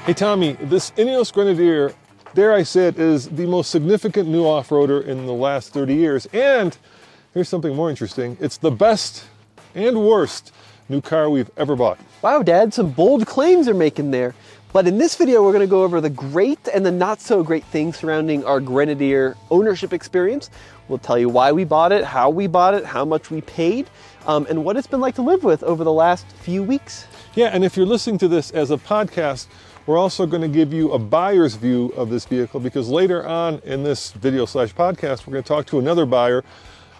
Hey Tommy, this Ineos Grenadier, dare I say it, is the most significant new off-roader in the last 30 years. And here's something more interesting. It's the best and worst new car we've ever bought. Wow, Dad, some bold claims you're making there. But in this video, we're going to go over the great and the not so great things surrounding our Grenadier ownership experience. We'll tell you why we bought it, how much we paid, and what it's been like to live with over the last few weeks. Yeah, and if you're listening to this as a podcast, we're also going to give you a buyer's view of this vehicle, because later on in this video/podcast, we're going to talk to another buyer,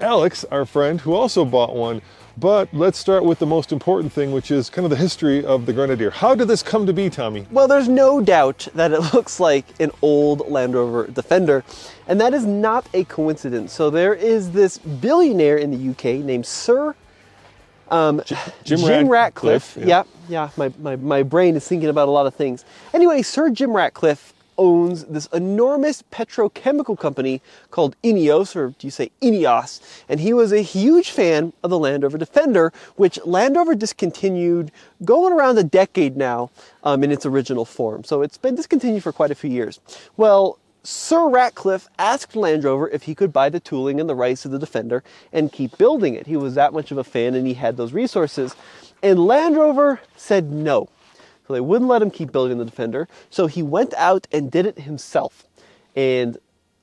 Alex, our friend, who also bought one. But let's start with the most important thing, which is kind of the history of the Grenadier. How did this come to be, Tommy? Well, there's no doubt that it looks like an old Land Rover Defender, and that is not a coincidence. So there is this billionaire in the UK named Sir Jim Ratcliffe. Yeah, my brain is thinking about a lot of things. Anyway, Sir Jim Ratcliffe owns this enormous petrochemical company called Ineos, or do you say Ineos? And he was a huge fan of the Land Rover Defender, which Land Rover discontinued going around a decade now in its original form. So it's been discontinued for quite a few years. Well, Sir Ratcliffe asked Land Rover if he could buy the tooling and the rights to the Defender and keep building it. He was that much of a fan and he had those resources. And Land Rover said no. So they wouldn't let him keep building the Defender. So he went out and did it himself. And,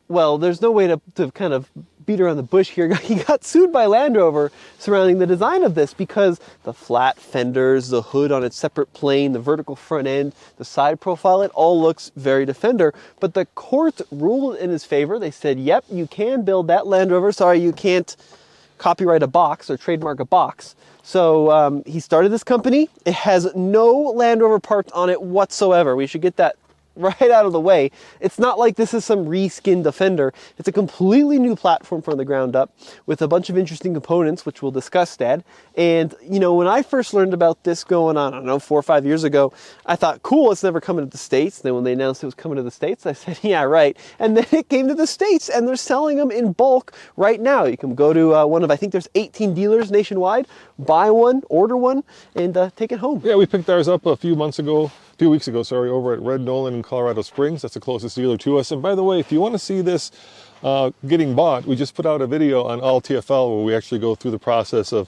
well, there's no way to kind of beat around the bush here. He got sued by Land Rover surrounding the design of this because the flat fenders, the hood on its separate plane, the vertical front end, the side profile, it all looks very Defender. But the court ruled in his favor. They said, yep, you can build that Land Rover. Sorry, you can't copyright a box or trademark a box. So he started this company. It has no Land Rover parked on it whatsoever. We should get that right out of the way. It's not like this is some reskinned Defender. It's a completely new platform from the ground up with a bunch of interesting components, which we'll discuss, Dad. And, you know, when I first learned about this going on, I don't know, 4 or 5 years ago, I thought, cool, it's never coming to the States. Then when they announced it was coming to the States, I said, yeah, right. And then it came to the States, and they're selling them in bulk right now. You can go to one of, I think there's 18 dealers nationwide, buy one, order one, and take it home. Yeah, we picked ours up a few weeks ago, over at Red Nolan in Colorado Springs. That's the closest dealer to us. And by the way, if you want to see this getting bought, we just put out a video on All TFL where we actually go through the process of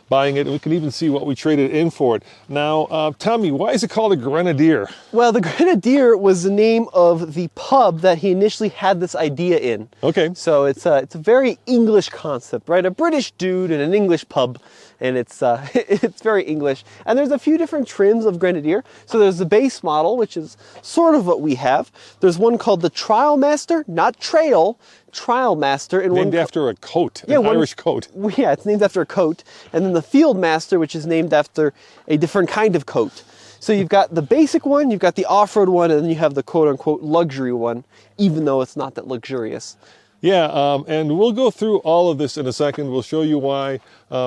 buying it, and we can even see what we traded in for it. Now, Tommy, why is it called a Grenadier? Well, the Grenadier was the name of the pub that he initially had this idea in. Okay. So it's a very English concept, right? A British dude in an English pub, and it's it's very English. And there's a few different trims of Grenadier. So there's the base model, which is sort of what we have. There's one called the Trial Master, not Trail, Trial Master. And named after a coat, an Irish coat. Yeah, it's named after a coat. And then the Field Master, which is named after a different kind of coat. So you've got the basic one, you've got the off-road one, and then you have the quote-unquote luxury one, even though it's not that luxurious. Yeah, and we'll go through all of this in a second. We'll show you why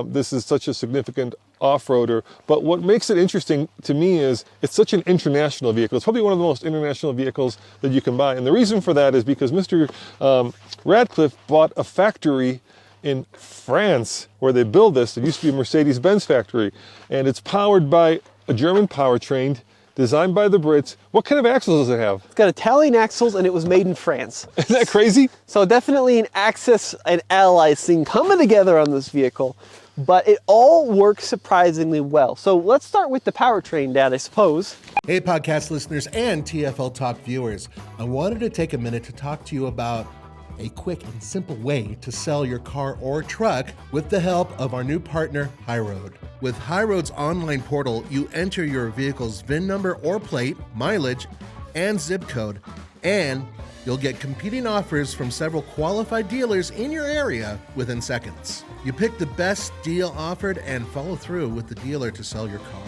this is such a significant off-roader. But what makes it interesting to me is it's such an international vehicle. It's probably one of the most international vehicles that you can buy. And the reason for that is because Mr. Ratcliffe bought a factory in France where they build this. It used to be a Mercedes-Benz factory. And it's powered by a German powertrain, designed by the Brits. What kind of axles does it have? It's got Italian axles, and it was made in France. Isn't that crazy? So definitely an Axis and Allies thing coming together on this vehicle. But it all works surprisingly well. So let's start with the powertrain, Dad, I suppose. Hey, podcast listeners and TFL Talk viewers. I wanted to take a minute to talk to you about a quick and simple way to sell your car or truck with the help of our new partner, HighRoad. With HighRoad's online portal, you enter your vehicle's VIN number or plate, mileage, and zip code, and you'll get competing offers from several qualified dealers in your area within seconds. You pick the best deal offered and follow through with the dealer to sell your car.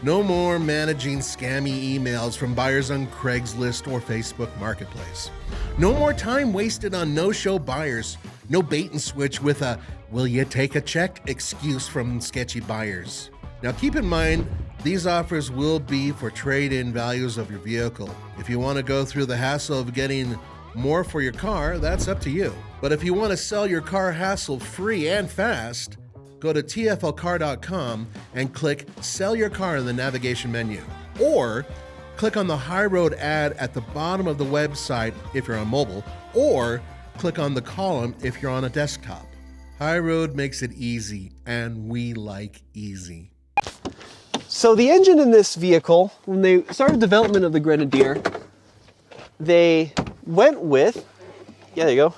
No more managing scammy emails from buyers on Craigslist or Facebook Marketplace. No more time wasted on no-show buyers. No bait and switch with a "will you take a check" excuse from sketchy buyers. Now keep in mind, these offers will be for trade-in values of your vehicle. If you want to go through the hassle of getting more for your car, that's up to you. But if you want to sell your car hassle-free and fast, go to tflcar.com and click Sell Your Car in the navigation menu. Or Click on the High Road ad at the bottom of the website if you're on mobile, or click on the column if you're on a desktop. High Road makes it easy, and we like easy. So the engine in this vehicle, when they started development of the Grenadier, they went with, there you go,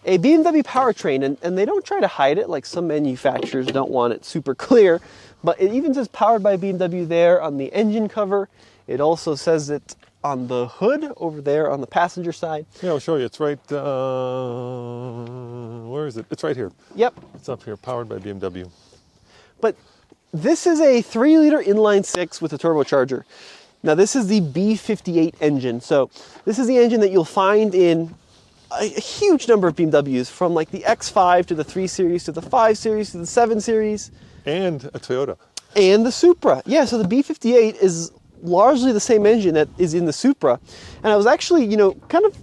a BMW powertrain, and they don't try to hide it like some manufacturers don't want it super clear, but it even says powered by BMW there on the engine cover. It also says it on the hood over there on the passenger side. Yeah, I'll show you. It's right, where is it? It's right here. Yep. It's up here, powered by BMW. But this is a 3-liter inline six with a turbocharger. Now this is the B58 engine. So this is the engine that you'll find in a huge number of BMWs, from like the X5 to the 3 Series to the 5 Series to the 7 Series. And a Toyota. And the Supra. Yeah, so the B58 is largely the same engine that is in the Supra. And I was actually, kind of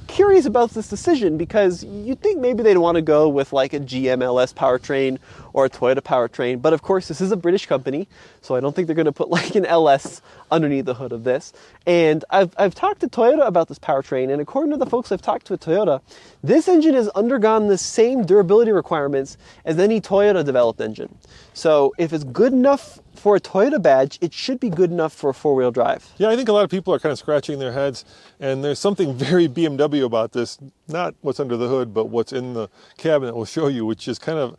curious about this decision, because you'd think maybe they'd want to go with like a GM LS powertrain or a Toyota powertrain, but of course this is a British company, so I don't think they're going to put like an LS underneath the hood of this. And I've talked to Toyota about this powertrain, and according to the folks I've talked to at Toyota, this engine has undergone the same durability requirements as any Toyota developed engine. So if it's good enough for a Toyota badge, it should be good enough for a 4-wheel drive. Yeah, I think a lot of people are kind of scratching their heads, and there's something very BMW about this, not what's under the hood, but what's in the cabinet we'll show you, which is kind of,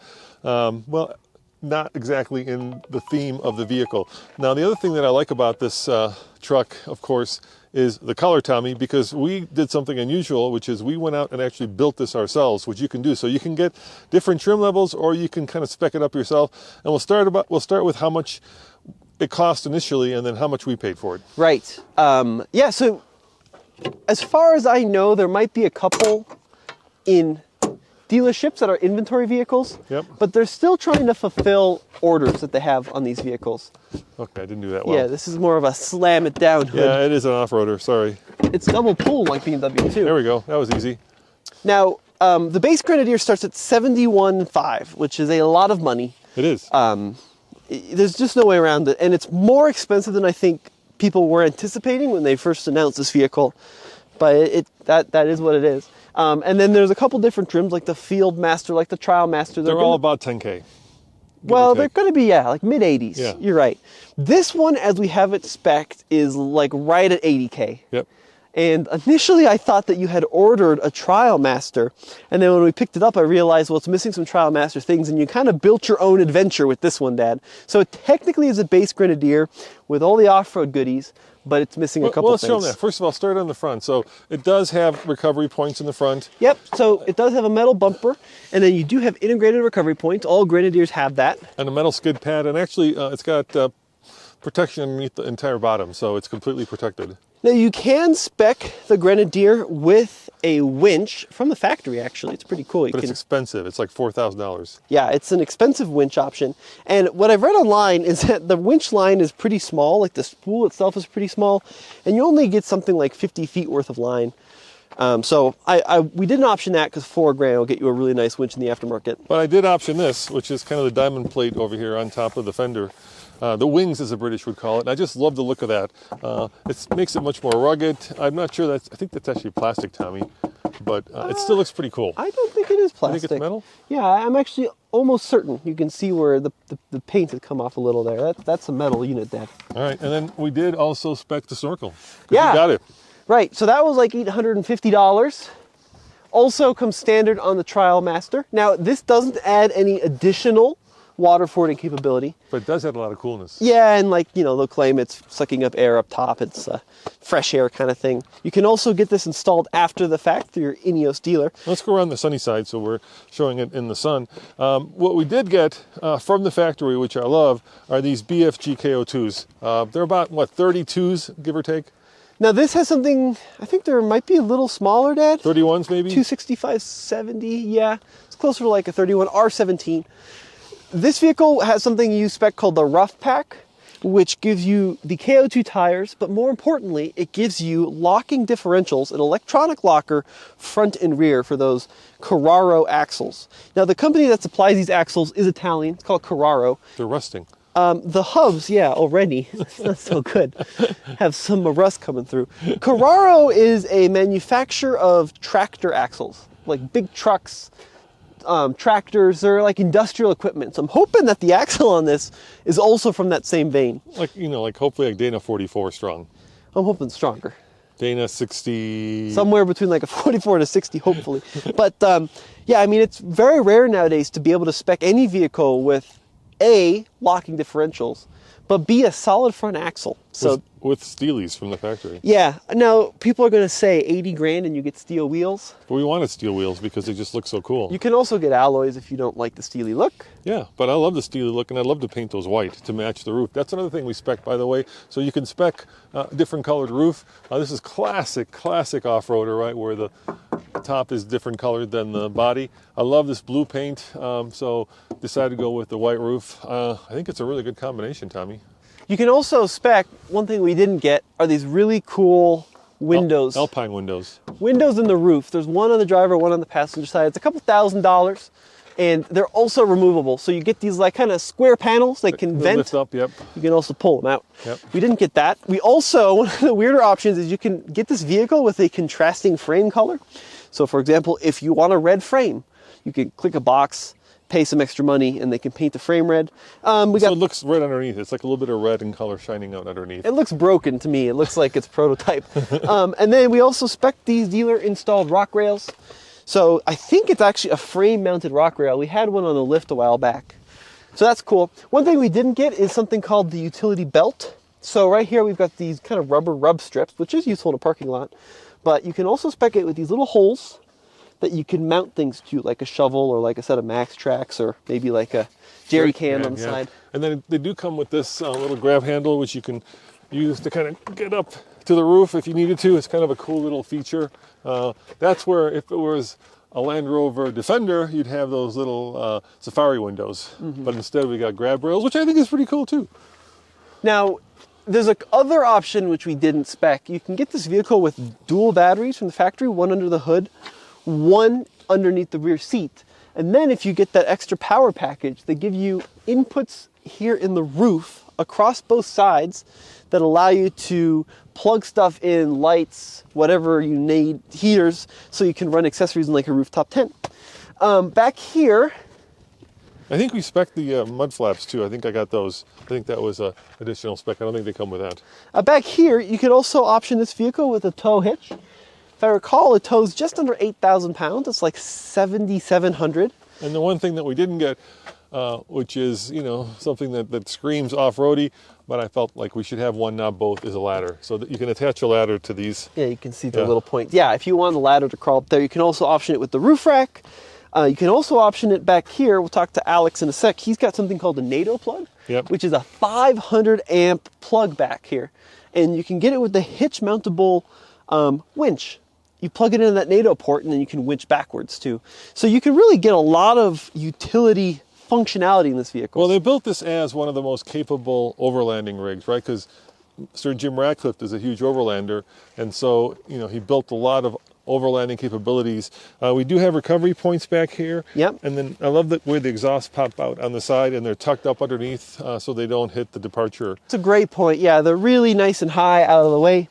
not exactly in the theme of the vehicle. Now, the other thing that I like about this truck, of course, is the color, Tommy, because we did something unusual, which is we went out and actually built this ourselves, which you can do. So you can get different trim levels, or you can kind of spec it up yourself. And we'll start with how much it cost initially, and then how much we paid for it. Right. Yeah, so as far as I know, there might be a couple in dealerships that are inventory vehicles, Yep. but they're still trying to fulfill orders that they have on these vehicles. Okay, I didn't do that well. Yeah, this is more of a slam it down hood. Yeah, it is an off-roader, sorry. It's double pull like BMW too. There we go, that was easy. Now, the base Grenadier starts at $71,500, which is a lot of money. It is. There's just no way around it, and it's more expensive than I think people were anticipating when they first announced this vehicle. But that is what it is. And then there's a couple different trims, like the Field Master, like the Trial Master. They're all about 10K. Well, they're going to be, like mid-80s. Yeah. You're right. This one, as we have it spec'd, is like right at 80K. Yep. And initially I thought that you had ordered a Trial Master, and then when we picked it up I realized, well, it's missing some Trial Master things, and you kind of built your own adventure with this one, Dad. So it technically is a base Grenadier with all the off-road goodies, but it's missing a couple let's things. show them that. First of all, start on the front. So it does have recovery points in the front. Yep, so it does have a metal bumper, and then you do have integrated recovery points. All Grenadiers have that. And a metal skid pad, and actually it's got protection underneath the entire bottom, so it's completely protected. Now you can spec the Grenadier with a winch from the factory, actually. It's pretty cool. But it's expensive. It's like $4,000. Yeah, it's an expensive winch option. And what I've read online is that the winch line is pretty small, like the spool itself is pretty small, and you only get something like 50 feet worth of line. So we didn't option that because $4,000 will get you a really nice winch in the aftermarket. But I did option this, which is kind of the diamond plate over here on top of the fender. The wings, as the British would call it. And I just love the look of that. It makes it much more rugged. I'm not sure I think that's actually plastic, Tommy, but it still looks pretty cool. I don't think it is plastic. You think it's metal? Yeah, I'm actually almost certain. You can see where the paint has come off a little there. That's a metal unit, Dad. All right, and then we did also spec the snorkel. Yeah. You got it. Right, so that was like $850. Also comes standard on the Trial Master. Now, this doesn't add any additional waterfording capability. But it does have a lot of coolness. Yeah, and they'll claim it's sucking up air up top. It's a fresh air kind of thing. You can also get this installed after the fact through your Ineos dealer. Let's go around the sunny side, so we're showing it in the sun. What we did get from the factory, which I love, are these BFG KO2s. They're about, 32s, give or take? Now this has something, I think there might be a little smaller, Dad. 31s maybe? 265, 70, yeah. It's closer to like a 31, R17. This vehicle has something you spec called the Rough Pack, which gives you the KO2 tires, but more importantly, it gives you locking differentials, an electronic locker front and rear for those Carraro axles. Now the company that supplies these axles is Italian, it's called Carraro. They're rusting. The hubs, yeah, already, it's not so good. Have some rust coming through. Carraro is a manufacturer of tractor axles, like big trucks, tractors, or like industrial equipment. So I'm hoping that the axle on this is also from that same vein. Like, like hopefully like Dana 44 strong. I'm hoping stronger. Dana 60. Somewhere between like a 44 and a 60, hopefully. But yeah, I mean, it's very rare nowadays to be able to spec any vehicle with A, locking differentials, but B, a solid front axle. So with Steelies from the factory. yeah, now people are going to say 80 grand and you get steel wheels. But we wanted steel wheels because they just look so cool. You can also get alloys if you don't like the steely look. Yeah, but I love the steely look, and I'd love to paint those white to match the roof. That's another thing we spec, by the way. So you can spec different colored roof. This is classic off-roader, right, where the top is different colored than the body. I love this blue paint, so decided to go with the white roof. I think it's a really good combination, Tommy. You can also spec, one thing we didn't get are these really cool windows. Alpine windows. Windows in the roof. There's one on the driver, one on the passenger side. It's a couple $1,000s, and they're also removable. So you get these like kind of square panels that can vent. Lift up, yep. You can also pull them out. Yep. We didn't get that. We also, one of the weirder options is you can get this vehicle with a contrasting frame color. So for example, if you want a red frame, you can click a box, pay some extra money, and they can paint the frame red. So it looks red underneath. It's like a little bit of red and color shining out underneath. It looks broken to me. It looks like it's prototype. And then we also spec these dealer-installed rock rails. So I think it's actually a frame-mounted rock rail. We had one on the lift a while back. So that's cool. One thing we didn't get is something called the utility belt. So right here we've got these kind of rubber rub strips, which is useful in a parking lot. But you can also spec it with these little holes that you can mount things to, like a shovel or like a set of Max Tracks or maybe like a jerry can on the side. And then they do come with this little grab handle, which you can use to kind of get up to the roof if you needed to. It's kind of a cool little feature. That's where, if it was a Land Rover Defender, you'd have those little safari windows. Mm-hmm. But instead we got grab rails, which I think is pretty cool too. Now, there's a other option which we didn't spec. You can get this vehicle with dual batteries from the factory, one under the hood, one underneath the rear seat. And then if you get that extra power package, they give you inputs here in the roof across both sides that allow you to plug stuff in, lights, whatever you need, heaters, so you can run accessories in like a rooftop tent. Back here, I think we spec'd the mud flaps too. I think I got those. I think that was an additional spec. I don't think they come with that. Back here, you could also option this vehicle with a tow hitch. If I recall, it tows just under 8,000 pounds. It's like 7,700. And the one thing that we didn't get, which is, something that screams off-roady, but I felt like we should have one, not both, is a ladder. So that you can attach a ladder to these. Yeah, you can see the little point. Yeah, if you want the ladder to crawl up there, you can also option it with the roof rack. You can also option it back here. We'll talk to Alex in a sec. He's got something called a NATO plug, which is a 500 amp plug back here. And you can get it with the hitch mountable winch. You plug it into that NATO port and then you can winch backwards too. So you can really get a lot of utility functionality in this vehicle. Well, they built this as one of the most capable overlanding rigs, right? Because Sir Jim Ratcliffe is a huge overlander. And so, he built a lot of overlanding capabilities. We do have recovery points back here. Yep. And then I love where the exhausts pop out on the side and they're tucked up underneath so they don't hit the departure. It's a great point. Yeah, they're really nice and high out of the way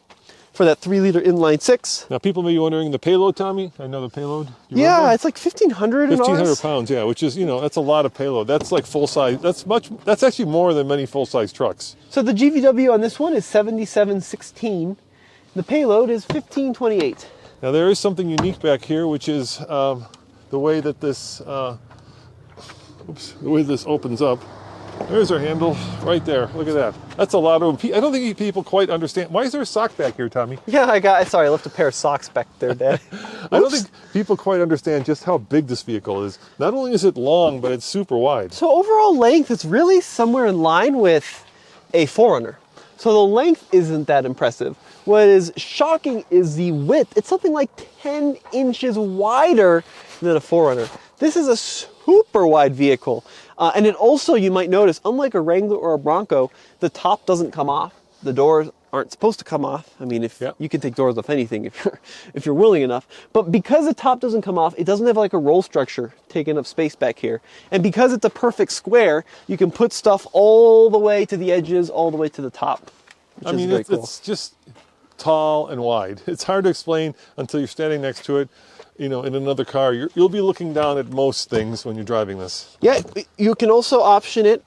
for that 3-liter inline six. Now, people may be wondering the payload, Tommy. I know the payload. Yeah, it's like 1,500 1,500 pounds, yeah, which is, that's a lot of payload. That's like full size. That's actually more than many full size trucks. So the GVW on this one is 7716. The payload is 1528. Now, there is something unique back here, which is the way that this, opens up. There's our handle right there. Look at that. That's a lot of. I don't think people quite understand. Why is there a sock back here, Tommy? Yeah, sorry, I left a pair of socks back there, Dad. I don't think people quite understand just how big this vehicle is. Not only is it long, but it's super wide. So overall length is really somewhere in line with a 4Runner. So the length isn't that impressive. What is shocking is the width. It's something like 10 inches wider than a 4Runner. This is a super wide vehicle. And it also, you might notice, unlike a Wrangler or a Bronco, the top doesn't come off. The doors aren't supposed to come off. I mean, if Yep. you can take doors off anything if you're willing enough. But because the top doesn't come off, it doesn't have like a roll structure taking up space back here. And because it's a perfect square, you can put stuff all the way to the edges, all the way to the top. Which I is mean, very it's, cool. it's just tall and wide. It's hard to explain until you're standing next to it. You know, in another car, you'll be looking down at most things when you're driving this. Yeah, you can also option it.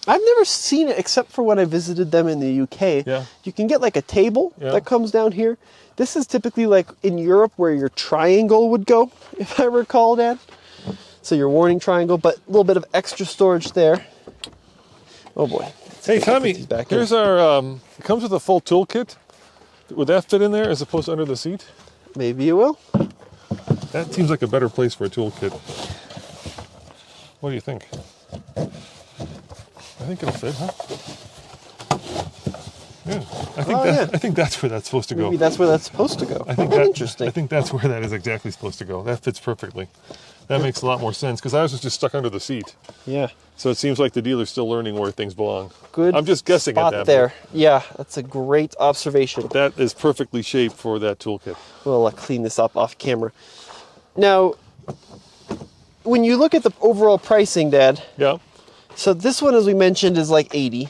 I've never seen it except for when I visited them in the UK. Yeah. You can get like a table that comes down here. This is typically like in Europe where your triangle would go, if I recall, Dad. So your warning triangle, but a little bit of extra storage there. Oh boy. Hey, Tommy, here's our, it comes with a full toolkit. Would that fit in there as opposed to under the seat? Maybe you will. That seems like a better place for a toolkit. What do you think? I think it'll fit, huh? Yeah, I think that's where that's supposed to go. Maybe that's where that's supposed to go. I think Interesting. I think that's where that is exactly supposed to go. That fits perfectly. That makes a lot more sense because ours was just stuck under the seat. Yeah. So it seems like the dealer's still learning where things belong. Good. I'm just guessing spot at that. there. Yeah, that's a great observation. That is perfectly shaped for that toolkit. We'll clean this up off camera. Now, when you look at the overall pricing, Dad, Yeah. so this one, as we mentioned, is like 80.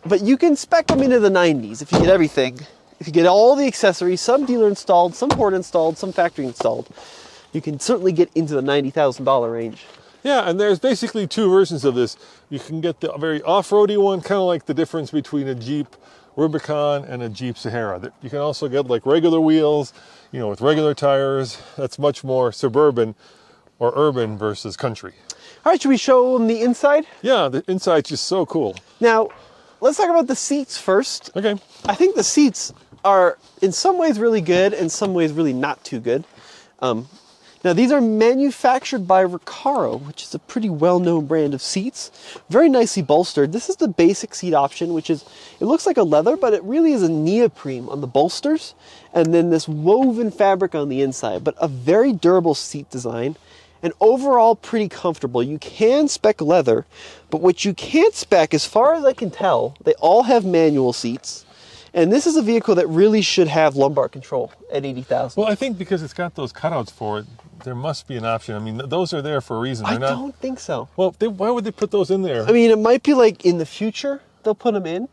But you can spec them into the 90s if you get everything. If you get all the accessories, some dealer installed, some port installed, some factory installed, you can certainly get into the $90,000 range. Yeah, and there's basically two versions of this. You can get the very off-roady one, kind of like the difference between a Jeep Rubicon and a Jeep Sahara. You can also get like regular wheels, you know, with regular tires. That's much more suburban or urban versus country. All right, should we show them the inside? Yeah, the inside's just so cool. Now, let's talk about the seats first. Okay. I think the seats are in some ways really good, in some ways really not too good. Now, these are manufactured by Recaro, which is a pretty well-known brand of seats. Very nicely bolstered. This is the basic seat option, which is, it looks like a leather, but it really is a neoprene on the bolsters, and then this woven fabric on the inside, but a very durable seat design, and overall pretty comfortable. You can spec leather, but what you can't spec, as far as I can tell, they all have manual seats. And this is a vehicle that really should have lumbar control at 80,000. Well, I think because it's got those cutouts for it, there must be an option. I mean, those are there for a reason. I They're not. don't think so. Well, why would they put those in there? I mean, it might be like in the future they'll put them in,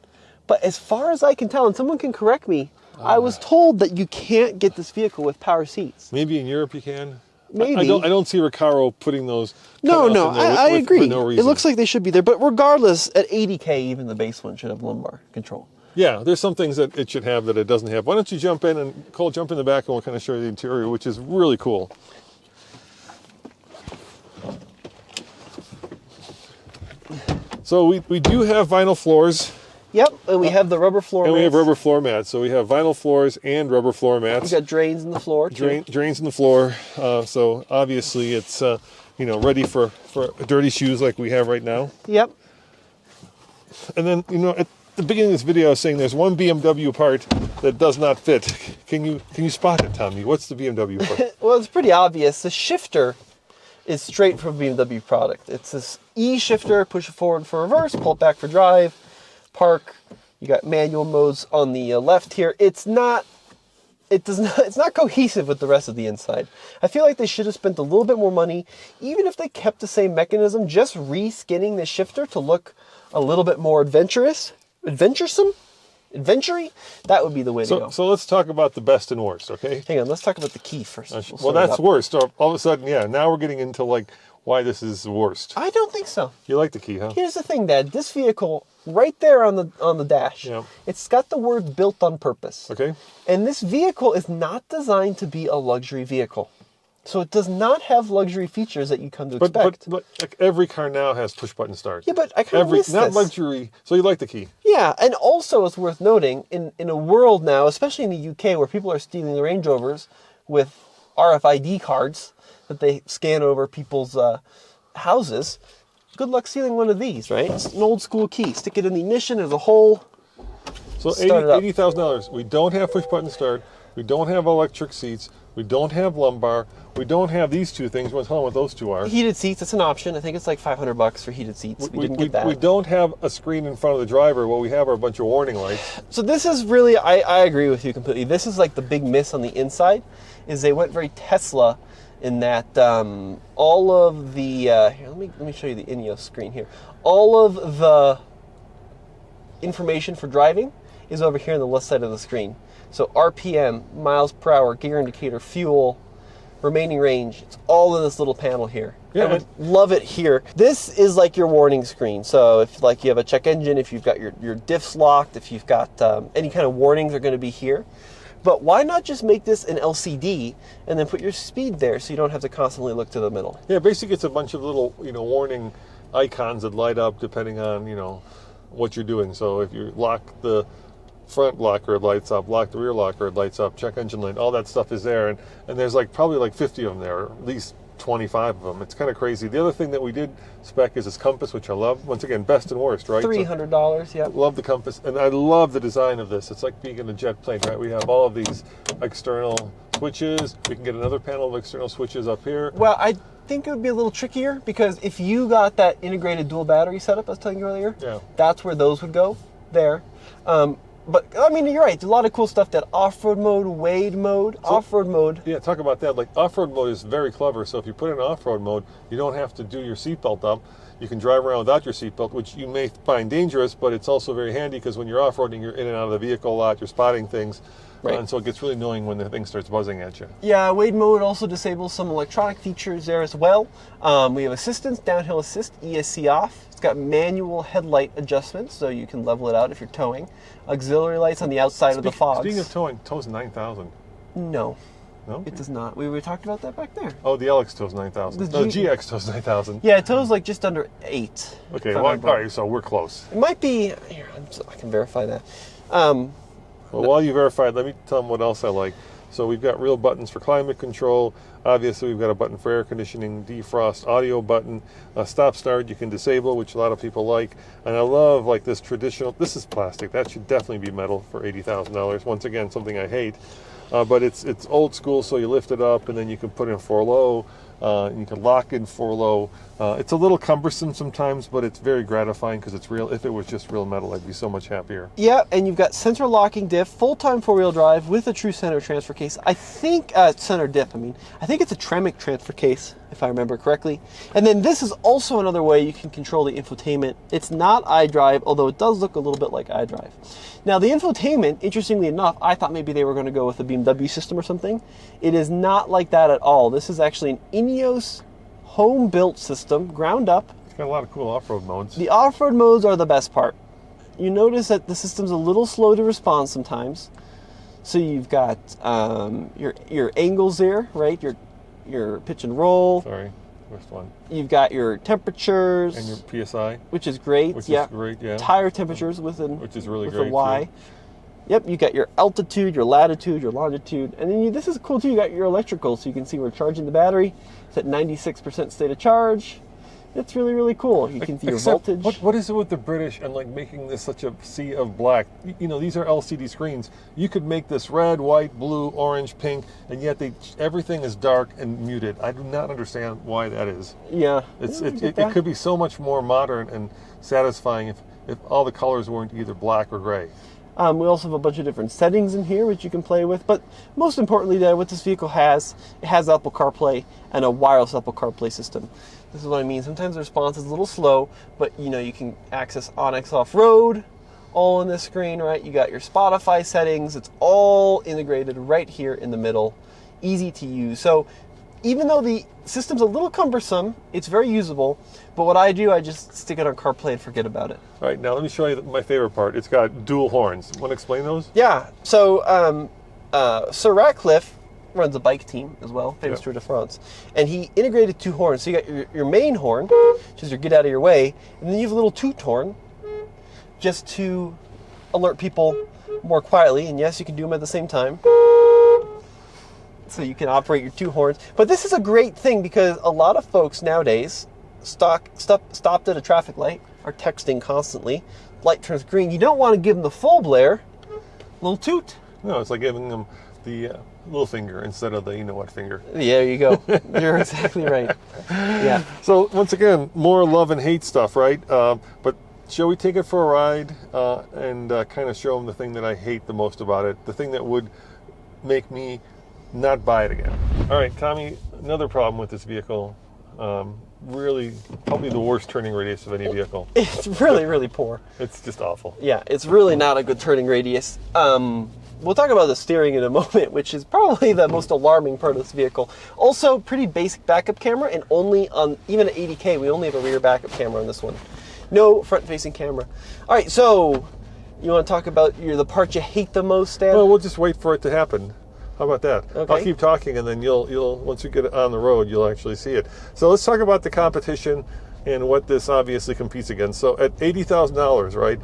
but as far as I can tell, and someone can correct me, I was told that you can't get this vehicle with power seats. Maybe in Europe you can. Maybe. I don't see Recaro putting those. No, cutouts no, in there I with agree. no It reason. looks like they should be there, but regardless, at 80K, even the base one should have lumbar control. Yeah, there's some things that it should have that it doesn't have. Why don't you jump in and Cole, jump in the back and we'll kind of show you the interior, which is really cool. So we do have vinyl floors Yep, and we have the rubber floor and we have mats. rubber floor mats. So we have vinyl floors and rubber floor mats. We got drains in the floor too. Drains in the floor. So obviously it's ready for dirty shoes like we have right now. Yep. And then at the beginning of this video I was saying there's one BMW part that does not fit. Can you spot it, Tommy? What's the BMW part? Well, it's pretty obvious. The shifter is straight from BMW product. It's this E shifter, push it forward for reverse, pull it back for drive, park. You got manual modes on the left here. It's not cohesive with the rest of the inside. I feel like they should have spent a little bit more money, even if they kept the same mechanism, just re-skinning the shifter to look a little bit more adventuresome, that would be the way to go. So let's talk about the best and worst, okay? Hang on, let's talk about the key first. Well, that's worst. All of a sudden, yeah, now we're getting into like why this is the worst. I don't think so. You like the key, huh? Here's the thing, Dad. This vehicle, right there on the dash, Yeah. it's got the word built on purpose. Okay. And this vehicle is not designed to be a luxury vehicle. So it does not have luxury features that you come to expect. But like every car now has push button start. Yeah, but I kind of miss not this. luxury. So you like the key? Yeah, and also it's worth noting, in a world now, especially in the UK, where people are stealing the Range Rovers with RFID cards that they scan over people's houses, good luck stealing one of these, right? It's an old school key. Stick it in the ignition as a hole. So Start it up. $80,000. We don't have push button start. We don't have electric seats. We don't have lumbar. We don't have these two things. You want to tell them what those two are? Heated seats, it's an option. I think it's like $500 for heated seats. We didn't get that. We don't have a screen in front of the driver. What we have are a bunch of warning lights. So this is really, I agree with you completely. This is like the big miss on the inside, is they went very Tesla in that all of the, here, let me show you the Ineos screen here. All of the information for driving is over here on the left side of the screen. So RPM, miles per hour, gear indicator, fuel, remaining range. It's all in this little panel here. Yeah, I would love it here. This is like your warning screen. So if like you have a check engine, if you've got your diffs locked, if you've got any kind of warnings are going to be here. But why not just make this an LCD and then put your speed there so you don't have to constantly look to the middle? Yeah, basically it's a bunch of little, warning icons that light up depending on, what you're doing. So if you lock the front locker, it lights up. Lock the rear locker, it lights up. Check engine light, all that stuff is there. And there's probably 50 of them there, or at least 25 of them. It's kind of crazy. The other thing that we did spec is this compass, which I love. Once again, best and worst, right? $300, yeah. Love the compass. And I love the design of this. It's like being in a jet plane, right? We have all of these external switches. We can get another panel of external switches up here. Well, I think it would be a little trickier because if you got that integrated dual battery setup I was telling you earlier, that's where those would go there. But, I mean, you're right. There's a lot of cool stuff. That off-road mode, wade mode, off-road mode. Yeah, talk about that. Like, off-road mode is very clever. So if you put it in off-road mode, you don't have to do your seatbelt up. You can drive around without your seatbelt, which you may find dangerous, but it's also very handy because when you're off-roading, you're in and out of the vehicle a lot. You're spotting things. Right. And so it gets really annoying when the thing starts buzzing at you. Yeah, wade mode also disables some electronic features there as well. We have assistance, downhill assist, ESC off. It's got manual headlight adjustments, so you can level it out if you're towing. Auxiliary lights on the outside of the fogs. Speaking of towing, tows 9,000. No. No? It does not. We talked about that back there. Oh, the LX tows 9,000. The No, GX tows 9,000. Yeah, it tows like just under 8. Okay, well, all right, so we're close. It might be, here, I can verify that. Well, while you verify, let me tell them what else I like. So we've got real buttons for climate control. Obviously, we've got a button for air conditioning, defrost, audio button, stop start you can disable, which a lot of people like. And I love this traditional, this is plastic. That should definitely be metal for $80,000. Once again, something I hate. But it's old school, so you lift it up and then you can put in 4-low. You can lock in 4-low. It's a little cumbersome sometimes, but it's very gratifying because it's real. If it was just real metal, I'd be so much happier. Yeah, and you've got center locking diff, full-time four-wheel drive with a true center transfer case. I think, center diff, I think it's a Tremec transfer case, if I remember correctly. And then this is also another way you can control the infotainment. It's not iDrive, although it does look a little bit like iDrive. Now, the infotainment, interestingly enough, I thought maybe they were going to go with a BMW system or something. It is not like that at all. This is actually an Ineos home-built system, ground up. It's got a lot of cool off-road modes. The off-road modes are the best part. You notice that the system's a little slow to respond sometimes. So you've got your angles there, right? Your pitch and roll. Sorry, first one. You've got your temperatures. And your PSI. Which is great. Which is great, yeah. Tire temperatures which is really with great, a Y. too. Yep, you got your altitude, your latitude, your longitude, and then this is cool too. You got your electrical, so you can see we're charging the battery. It's at 96% state of charge. It's really, really cool. You can see your voltage. What is it with the British and making this such a sea of black? These are LCD screens. You could make this red, white, blue, orange, pink, and yet everything is dark and muted. I do not understand why that is. Yeah, it could be so much more modern and satisfying if all the colors weren't either black or gray. We also have a bunch of different settings in here which you can play with, but most importantly, what this vehicle has, it has Apple CarPlay and a wireless Apple CarPlay system. This is what I mean. Sometimes the response is a little slow, but you can access OnX off-road all on this screen, right? You got your Spotify settings. It's all integrated right here in the middle. Easy to use. So even though the system's a little cumbersome, it's very usable. But what I do, I just stick it on CarPlay and forget about it. All right, now let me show you my favorite part. It's got dual horns. Want to explain those? Yeah. So Sir Ratcliffe runs a bike team as well, famous Tour de France, and he integrated 2 horns. So you got your main horn, which is your get out of your way, and then you have a little toot horn, just to alert people more quietly. And yes, you can do them at the same time. So you can operate your 2 horns. But this is a great thing because a lot of folks nowadays stopped at a traffic light, are texting constantly. Light turns green. You don't want to give them the full blare. Little toot. No, it's like giving them the little finger instead of the you-know-what finger. Yeah, there you go. You're exactly right. Yeah. So once again, more love and hate stuff, right? But shall we take it for a ride and kind of show them the thing that I hate the most about it, the thing that would make me not buy it again? All right, Tommy, another problem with this vehicle, really probably the worst turning radius of any vehicle. It's really, really poor. It's just awful. Yeah, it's really not a good turning radius. We'll talk about the steering in a moment, which is probably the most alarming part of this vehicle. Also, pretty basic backup camera, and only on, even at 80K, we only have a rear backup camera on this one. No front-facing camera. All right, so you want to talk about the part you hate the most, Stan? Well, we'll just wait for it to happen. How about that? Okay. I'll keep talking, and then you'll once you get on the road, you'll actually see it. So let's talk about the competition and what this obviously competes against. So at $80,000, right?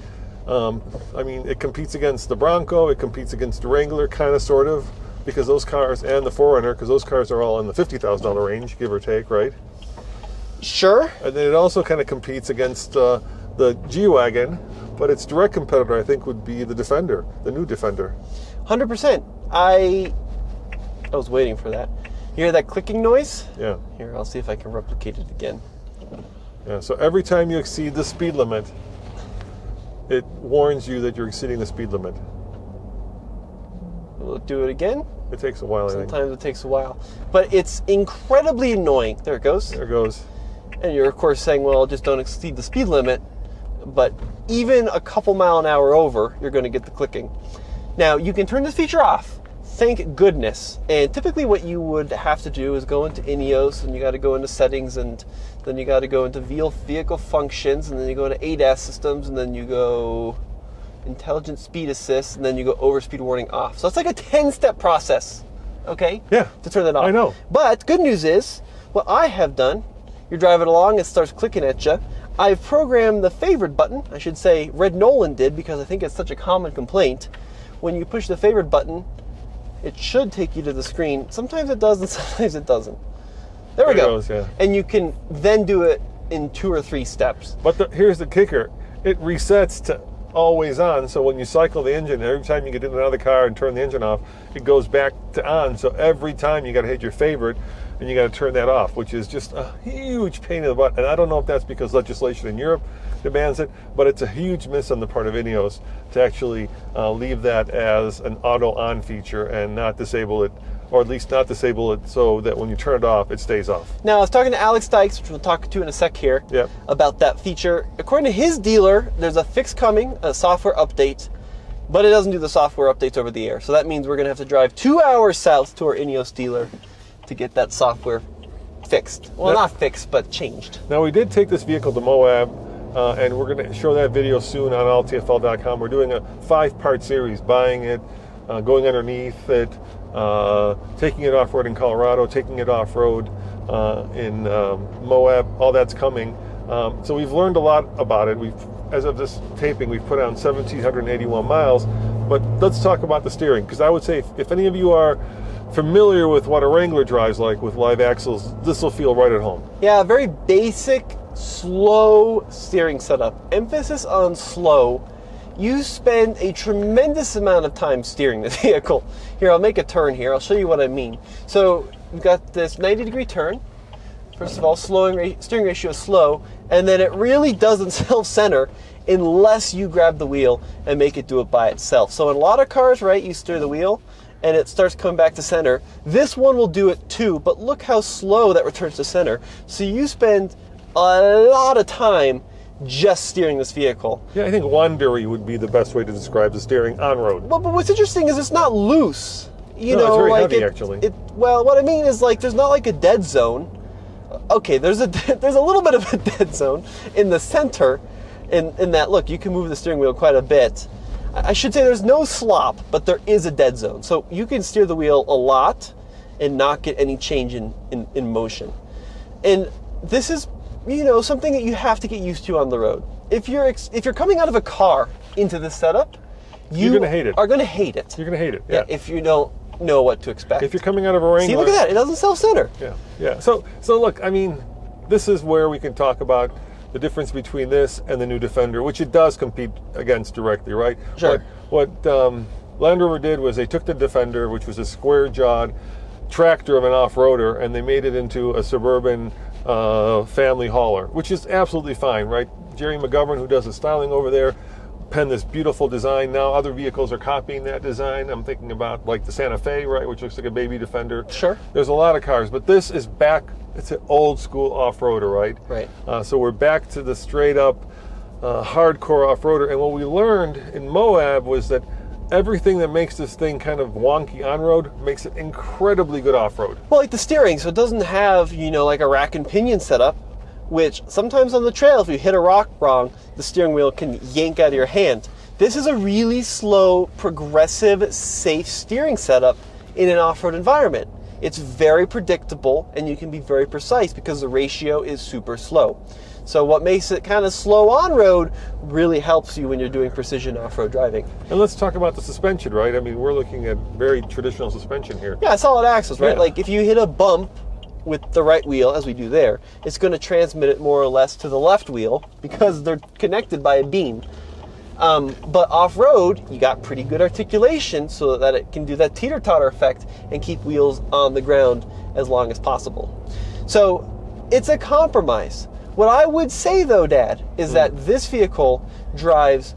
I mean, it competes against the Bronco, it competes against the Wrangler, kind of, sort of, because those cars, and the 4Runner, because those cars are all in the $50,000 range, give or take, right? Sure. And then it also kind of competes against the G-Wagon, but its direct competitor, I think, would be the Defender, the new Defender. 100%. I was waiting for that. You hear that clicking noise? Yeah. Here, I'll see if I can replicate it again. Yeah, so every time you exceed the speed limit, it warns you that you're exceeding the speed limit. We'll do it again. It takes a while, I think. Sometimes it takes a while. But it's incredibly annoying. There it goes. There it goes. And you're, of course, saying, well, just don't exceed the speed limit. But even a couple mile an hour over, you're going to get the clicking. Now, you can turn this feature off. Thank goodness. And typically what you would have to do is go into Ineos, and you got to go into settings, and then you got to go into vehicle functions, and then you go to ADAS systems, and then you go intelligent speed assist, and then you go overspeed warning off. So it's like a 10-step process, okay? Yeah. To turn that off. I know. But good news is, what I have done, you're driving along, it starts clicking at you. I've programmed the favorite button. I should say Red Nolan did, because I think it's such a common complaint. When you push the favorite button, it should take you to the screen. Sometimes it does, and sometimes it doesn't. There we go. Goes, yeah. And you can then do it in 2 or 3 steps. But here's the kicker. It resets to always on, so when you cycle the engine, every time you get in another car and turn the engine off, it goes back to on. So every time you got to hit your favorite, and you got to turn that off, which is just a huge pain in the butt. And I don't know if that's because legislation in Europe demands it, but it's a huge miss on the part of Ineos to actually leave that as an auto-on feature and not disable it, or at least not disable it so that when you turn it off, it stays off. Now, I was talking to Alex Dykes, which we'll talk to in a sec here, Yep. about that feature. According to his dealer, there's a fix coming, a software update, but it doesn't do the software updates over the air. So that means we're going to have to drive 2 hours south to our Ineos dealer to get that software fixed. Well, not fixed, but changed. Now, we did take this vehicle to Moab, and we're going to show that video soon on alltfl.com. We're doing a 5-part series, buying it, going underneath it, taking it off-road in Colorado, taking it off-road in Moab. All that's coming. So we've learned a lot about it. As of this taping, we've put on 1,781 miles. But let's talk about the steering, because I would say if any of you are familiar with what a Wrangler drives like with live axles, this will feel right at home. Yeah, very basic, slow steering setup. Emphasis on slow. You spend a tremendous amount of time steering this vehicle. Here, I'll make a turn here. I'll show you what I mean. So we've got this 90-degree turn. First of all, steering ratio is slow, and then it really doesn't self-center unless you grab the wheel and make it do it by itself. So in a lot of cars, right, you steer the wheel, and it starts coming back to center. This one will do it too, but look how slow that returns to center. So you spend a lot of time just steering this vehicle. Yeah, I think wandery would be the best way to describe the steering on road. Well, but what's interesting is it's not loose. You No, know, it's very like heavy, actually. Well, what I mean is, like, there's not like a dead zone. Okay, there's a little bit of a dead zone in the center. In that, look, you can move the steering wheel quite a bit. I should say there's no slop, but there is a dead zone. So you can steer the wheel a lot and not get any change in motion. And this is, you know, something that you have to get used to on the road. If you're coming out of a car into this setup, You're gonna hate it. are going to hate it. You're going to hate it, yeah. If you don't know what to expect. If you're coming out of a Wrangler... See, look at that. It doesn't self-center. Yeah, yeah. So look, I mean, this is where we can talk about the difference between this and the new Defender, which it does compete against directly, right? Sure. What Land Rover did was they took the Defender, which was a square-jawed tractor of an off-roader, and they made it into a suburban family hauler, which is absolutely fine, right? Jerry McGovern, who does the styling over there, penned this beautiful design. Now other vehicles are copying that design. I'm thinking about like the Santa Fe, right, which looks like a baby Defender. Sure. There's a lot of cars, but this is back. It's an old school off-roader, right? Right. So we're back to the straight-up hardcore off-roader. And what we learned in Moab was that everything that makes this thing kind of wonky on-road makes it incredibly good off-road. Well, like the steering, so it doesn't have, like a rack and pinion setup, which sometimes on the trail, if you hit a rock wrong, the steering wheel can yank out of your hand. This is a really slow, progressive, safe steering setup in an off-road environment. It's very predictable, and you can be very precise because the ratio is super slow. So what makes it kind of slow on-road really helps you when you're doing precision off-road driving. And let's talk about the suspension, right? I mean, we're looking at very traditional suspension here. Yeah, solid axles, right? Yeah. Like if you hit a bump with the right wheel, as we do there, it's going to transmit it more or less to the left wheel because they're connected by a beam. But off-road, you got pretty good articulation so that it can do that teeter-totter effect and keep wheels on the ground as long as possible. So it's a compromise. What I would say though, Dad, is that this vehicle drives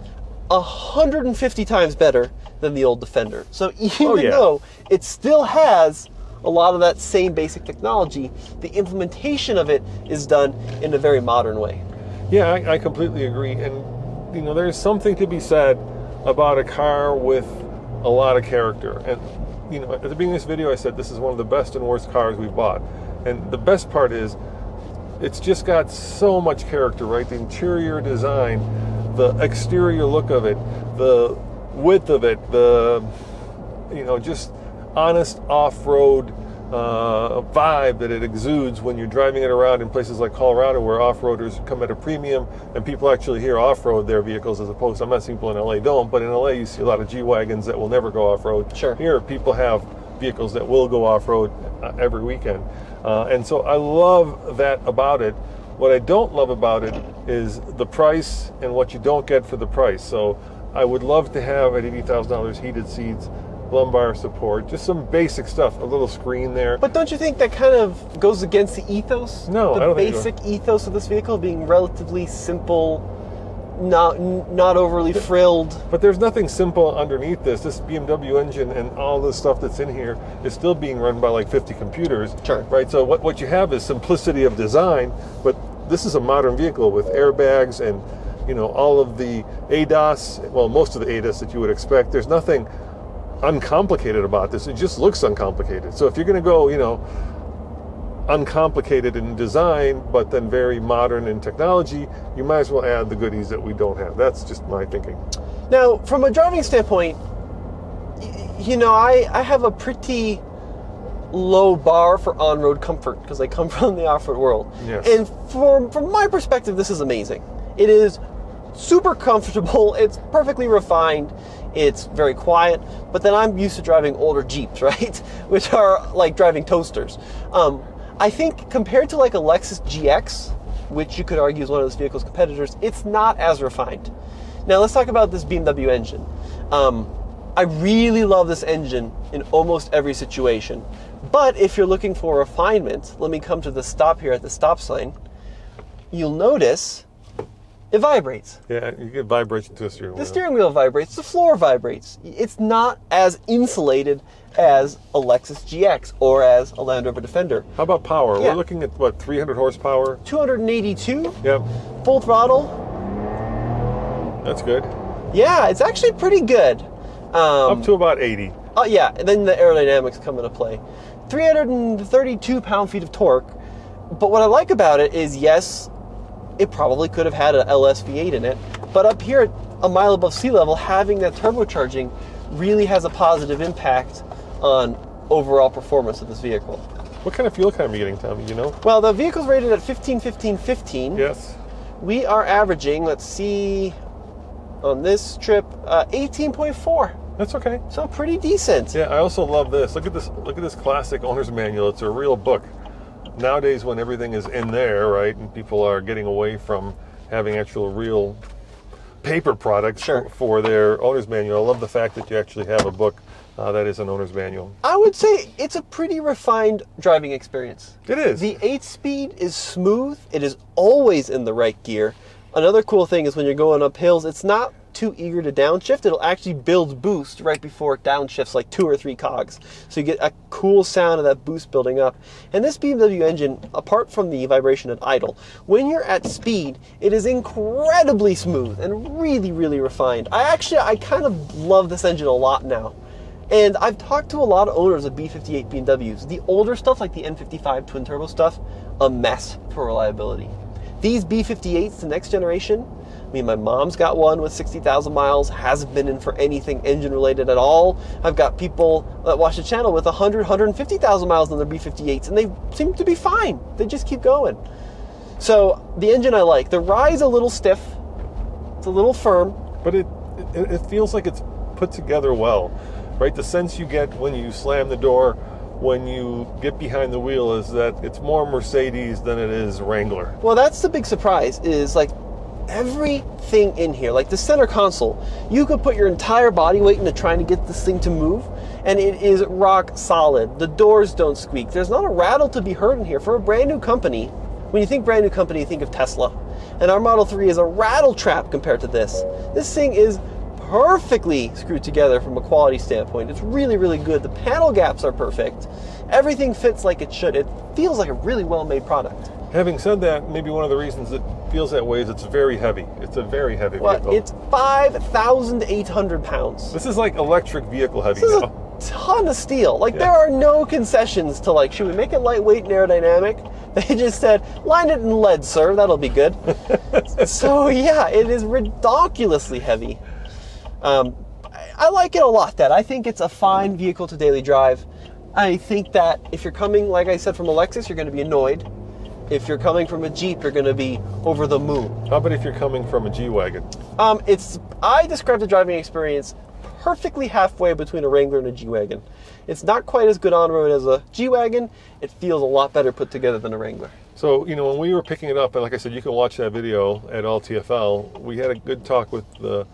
150 times better than the old Defender. So even though it still has a lot of that same basic technology, the implementation of it is done in a very modern way. Yeah, I completely agree. And, there's something to be said about a car with a lot of character. And, at the beginning of this video, I said this is one of the best and worst cars we've bought. And the best part is, it's just got so much character, right? The interior design, the exterior look of it, the width of it, the, just honest off-road vibe that it exudes when you're driving it around in places like Colorado where off-roaders come at a premium and people actually here off-road their vehicles as opposed to, I'm not saying people in LA don't, but in LA you see a lot of G-Wagons that will never go off-road. Sure. Here people have vehicles that will go off-road every weekend. And so I love that about it. What I don't love about it is the price and what you don't get for the price. So I would love to have at $80,000 heated seats, lumbar support, just some basic stuff, a little screen there. But don't you think that kind of goes against the ethos? No, I don't think so. The basic ethos of this vehicle being relatively simple, not overly frilled. But there's nothing simple underneath this. This BMW engine and all the stuff that's in here is still being run by like 50 computers. Sure. Right? So what you have is simplicity of design, but this is a modern vehicle with airbags and, all of the ADAS, well, most of the ADAS that you would expect. There's nothing uncomplicated about this. It just looks uncomplicated. So if you're going to go, uncomplicated in design, but then very modern in technology, you might as well add the goodies that we don't have. That's just my thinking. Now, from a driving standpoint, I have a pretty low bar for on-road comfort because I come from the off-road world. Yes. And from my perspective, this is amazing. It is super comfortable. It's perfectly refined. It's very quiet. But then I'm used to driving older Jeeps, right? Which are like driving toasters. I think compared to like a Lexus GX, which you could argue is one of this vehicle's competitors, it's not as refined. Now let's talk about this BMW engine. I really love this engine in almost every situation. But if you're looking for refinement, let me come to the stop here at the stop sign. You'll notice it vibrates. Yeah, you get vibration to the steering wheel. The steering wheel vibrates, the floor vibrates. It's not as insulated as a Lexus GX or as a Land Rover Defender. How about power? Yeah. We're looking at, 300 horsepower? 282, Yep. full throttle. That's good. Yeah, it's actually pretty good. Up to about 80. Oh yeah, and then the aerodynamics come into play. 332 pound-feet of torque. But what I like about it is, yes, it probably could have had an LS V8 in it, but up here at a mile above sea level, having that turbocharging really has a positive impact on overall performance of this vehicle. What kind of fuel economy are you getting, Tommy, Well, the vehicle's rated at 15, 15, 15. Yes. We are averaging, let's see, on this trip, 18.4. That's okay. So pretty decent. Yeah, I also love this. Look at this classic owner's manual. It's a real book. Nowadays, when everything is in there, right, and people are getting away from having actual real paper products Sure. for their owner's manual. I love the fact that you actually have a book that is an owner's manual. I would say it's a pretty refined driving experience. It is. The 8-speed is smooth. It is always in the right gear. Another cool thing is when you're going up hills, it's not too eager to downshift. It'll actually build boost right before it downshifts, like 2 or 3 cogs. So you get a cool sound of that boost building up. And this BMW engine, apart from the vibration at idle, when you're at speed, it is incredibly smooth and really, really refined. I kind of love this engine a lot now. And I've talked to a lot of owners of B58 BMWs. The older stuff, like the N55 twin turbo stuff, a mess for reliability. These B58s, the next generation, I mean, my mom's got one with 60,000 miles, hasn't been in for anything engine related at all. I've got people that watch the channel with 100, 150,000 miles on their B58s, and they seem to be fine. They just keep going. So the engine I like. The ride's a little stiff. It's a little firm. But it feels like it's put together well, right? The sense you get when you slam the door, when you get behind the wheel, is that it's more Mercedes than it is Wrangler. Well, that's the big surprise, is like everything in here, like the center console, you could put your entire body weight into trying to get this thing to move, and it is rock solid. The doors don't squeak. There's not a rattle to be heard in here. For a brand new company, when you think brand new company, you think of Tesla. And our Model 3 is a rattle trap compared to this. This thing is perfectly screwed together from a quality standpoint. It's really, really good. The panel gaps are perfect. Everything fits like it should. It feels like a really well-made product. Having said that, maybe one of the reasons it feels that way is it's very heavy. It's a very heavy Well, vehicle. it's 5,800 pounds. This is like electric vehicle heavy This is now. a ton of steel. Like, there are no concessions to, like, should we make it lightweight and aerodynamic? They just said, line it in lead, sir. That'll be good. So, yeah, it is ridiculously heavy. I like it a lot, Dad. I think it's a fine vehicle to daily drive. I think that if you're coming, like I said, from a Lexus, you're going to be annoyed. If you're coming from a Jeep, you're going to be over the moon. How about if you're coming from a G-Wagon? I describe the driving experience perfectly halfway between a Wrangler and a G-Wagon. It's not quite as good on road as a G-Wagon. It feels a lot better put together than a Wrangler. So, when we were picking it up, and like I said, you can watch that video at All TFL, we had a good talk with the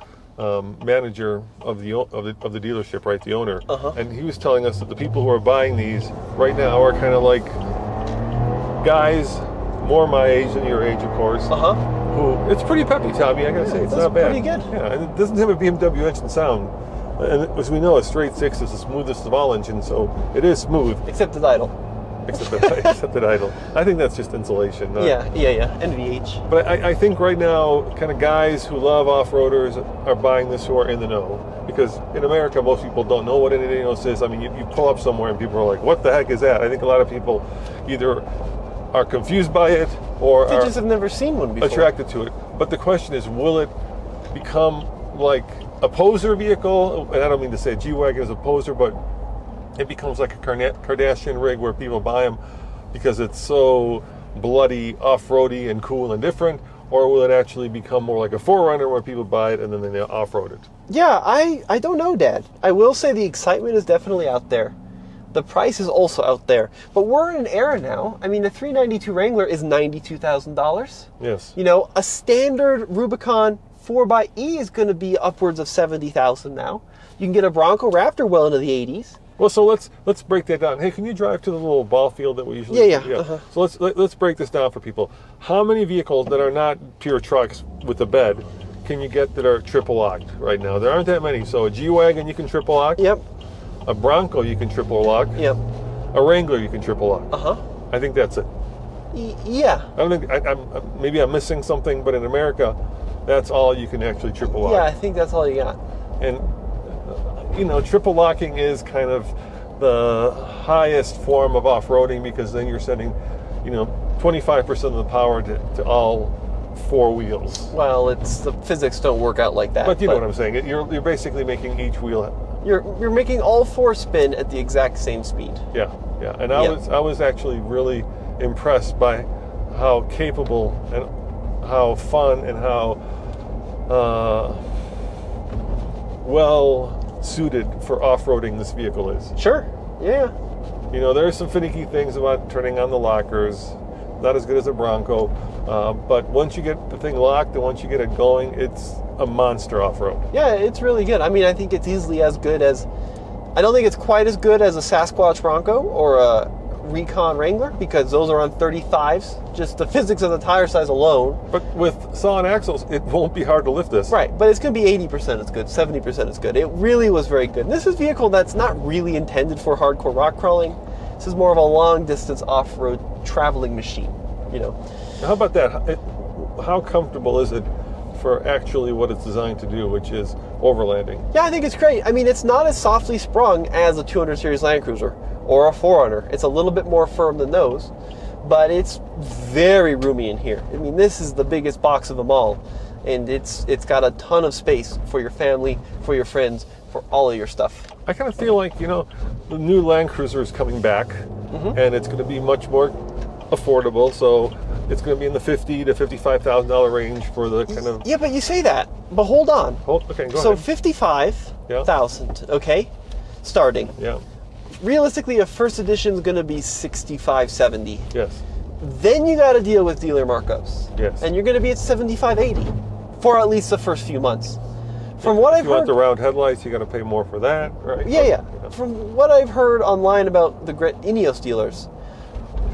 manager of the dealership, right, the owner, and he was telling us that the people who are buying these right now are kind of like guys more my age than your age, of course. Who, it's pretty peppy, Tommy. I gotta say, it's not bad. Pretty good. Yeah, and it doesn't have a BMW engine sound, and as we know, a straight six is the smoothest of all engines, so it is smooth. Except it's idle. Except at idle. I think that's just insulation. Yeah, NVH. But I think right now, kind of guys who love off-roaders are buying this who are in the know. Because in America, most people don't know what an Ineos is. I mean, you pull up somewhere and people are like, what the heck is that? I think a lot of people either are confused by it or They are just have never seen one before. attracted to it. But the question is, will it become like a poser vehicle? And I don't mean to say G-Wagon is a poser, but it becomes like a Kardashian rig where people buy them because it's so bloody, off-roady, and cool and different, or will it actually become more like a 4Runner where people buy it and then they off-road it? Yeah, I don't know, Dad. I will say the excitement is definitely out there. The price is also out there. But we're in an era now. I mean, the 392 Wrangler is $92,000. Yes. A standard Rubicon 4xe is going to be upwards of $70,000 now. You can get a Bronco Raptor well into the 80s. Well, so let's break that down. Hey, can you drive to the little ball field that we usually Yeah. do? So let's break this down for people. How many vehicles that are not pure trucks with a bed can you get that are triple locked right now? There aren't that many. So a G-Wagon you can triple lock. Yep. A Bronco you can triple lock. Yep. A Wrangler you can triple lock. I think that's it. Yeah. I don't think maybe I'm missing something, but in America, that's all you can actually triple lock. Yeah, I think that's all you got. And triple locking is kind of the highest form of off-roading because then you're sending, 25% of the power to all four wheels. Well, the physics don't work out like that. But you know what I'm saying. You're basically making each wheel. You're making all four spin at the exact same speed. Yeah. And I was actually really impressed by how capable and how fun and how well suited for off-roading this vehicle is. Sure. Yeah. There are some finicky things about turning on the lockers, not as good as a Bronco, but once you get the thing locked and once you get it going, it's a monster off-road. Yeah, it's really good. I mean, I think it's easily as good as, I don't think it's quite as good as a Sasquatch Bronco or a Recon Wrangler, because those are on 35s, just the physics of the tire size alone. But with solid axles, it won't be hard to lift this. Right, but it's going to be 80% as good, 70% as good. It really was very good. And this is a vehicle that's not really intended for hardcore rock crawling. This is more of a long-distance off-road traveling machine, you know. How about that? How comfortable is it for actually what it's designed to do, which is overlanding? Yeah, I think it's great. I mean, it's not as softly sprung as a 200 Series Land Cruiser or a 4Runner. It's a little bit more firm than those, but it's very roomy in here. I mean, this is the biggest box of them all, and it's got a ton of space for your family, for your friends, for all of your stuff. I kind of feel like, you know, the new Land Cruiser is coming back, and it's going to be much more affordable, so it's going to be in the $50,000 to $55,000 range for the kind of... Yeah, but you say that, but hold on. Okay, go So ahead. 55,000, okay, starting. Yeah, Realistically, a first edition is going to be 65, 70. yes, Then you got to deal with dealer markups. yes. And you're going to be at 75, 80 for at least the first few months. From what I've If you want heard, the round headlights, you got to pay more for that, right? yeah. From what I've heard online about the Ineos dealers,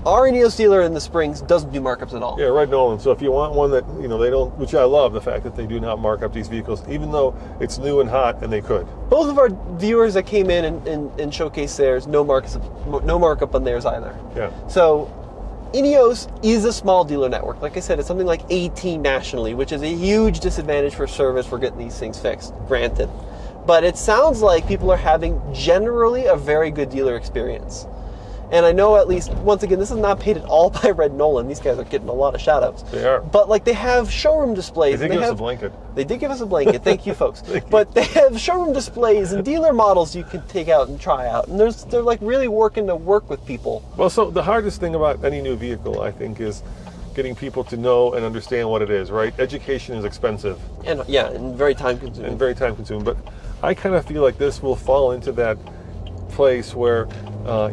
our Ineos dealer in the Springs doesn't do markups at all. Yeah, right, Nolan. So if you want one that, you know, they don't, which I love the fact that they do not mark up these vehicles, even though it's new and hot, and they could. Both of our viewers that came in and showcased theirs, no markup on theirs either. Yeah. So Ineos is a small dealer network. Like I said, it's something like 18 nationally, which is a huge disadvantage for service for getting these things fixed, granted. But it sounds like people are having generally a very good dealer experience. And I know, at least, once again, this is not paid at all by Red Nolan. These guys are getting a lot of shout outs. They are. But like, they have showroom displays. They did give us a blanket. They did give us a blanket. Thank you, folks. Thank you. But they have showroom displays and dealer models you can take out and try out. And they're like really working to work with people. Well, so the hardest thing about any new vehicle, I think, is getting people to know and understand what it is, right? Education is expensive And yeah, and very time consuming. and very time consuming. But I kind of feel like this will fall into that place where,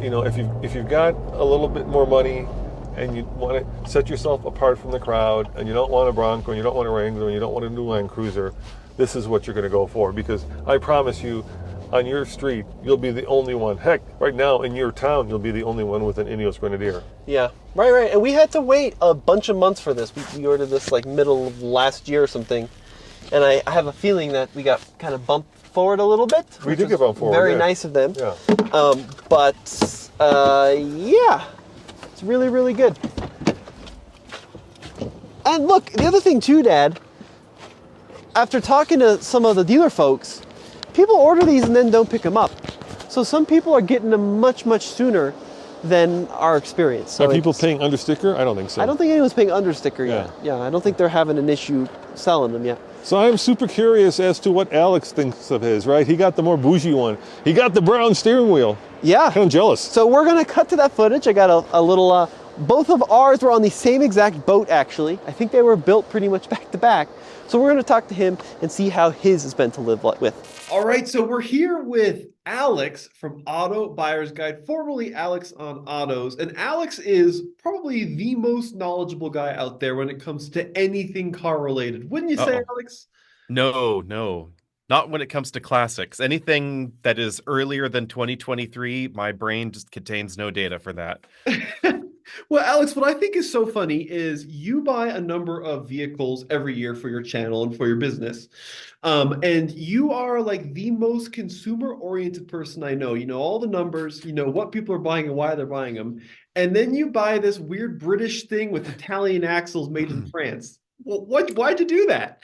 you know, if you've got a little bit more money and you want to set yourself apart from the crowd, and you don't want a Bronco, and you don't want a Wrangler, and you don't want a new Land Cruiser, this is what you're going to go for. Because I promise you, on your street, you'll be the only one. Heck, right now in your town, you'll be the only one with an Ineos Grenadier. Yeah, right. And we had to wait a bunch of months for this. We ordered this like middle of last year or something. And I have a feeling that we got kind of bumped forward a little bit. We did get bumped forward. Very yeah. nice of them. Yeah. Yeah, it's really, really good. And look, the other thing too, Dad, after talking to some of the dealer folks, people order these and then don't pick them up. So some people are getting them much, much sooner than our experience. So Are people paying under sticker? I don't think so. I don't think anyone's paying under sticker Yeah. yet. Yeah, I don't think they're having an issue selling them yet. So I'm super curious as to what Alex thinks of his, right? He got the more bougie one. He got the brown steering wheel. Yeah. Kind of jealous. So we're going to cut to that footage. I got a little, both of ours were on the same exact boat, actually. I think they were built pretty much back to back. So we're going to talk to him and see how his has been to live with. All right, so we're here with Alex from Auto Buyer's Guide, formerly Alex on Autos. And Alex is probably the most knowledgeable guy out there when it comes to anything car related. Wouldn't you say, Alex? No, not when it comes to classics. Anything that is earlier than 2023, my brain just contains no data for that. Well, Alex, what I think is so funny is you buy a number of vehicles every year for your channel and for your business. And you are like the most consumer-oriented person I know. You know all the numbers, you know what people are buying and why they're buying them. And then you buy this weird British thing with Italian axles made in France. Well, why'd you do that?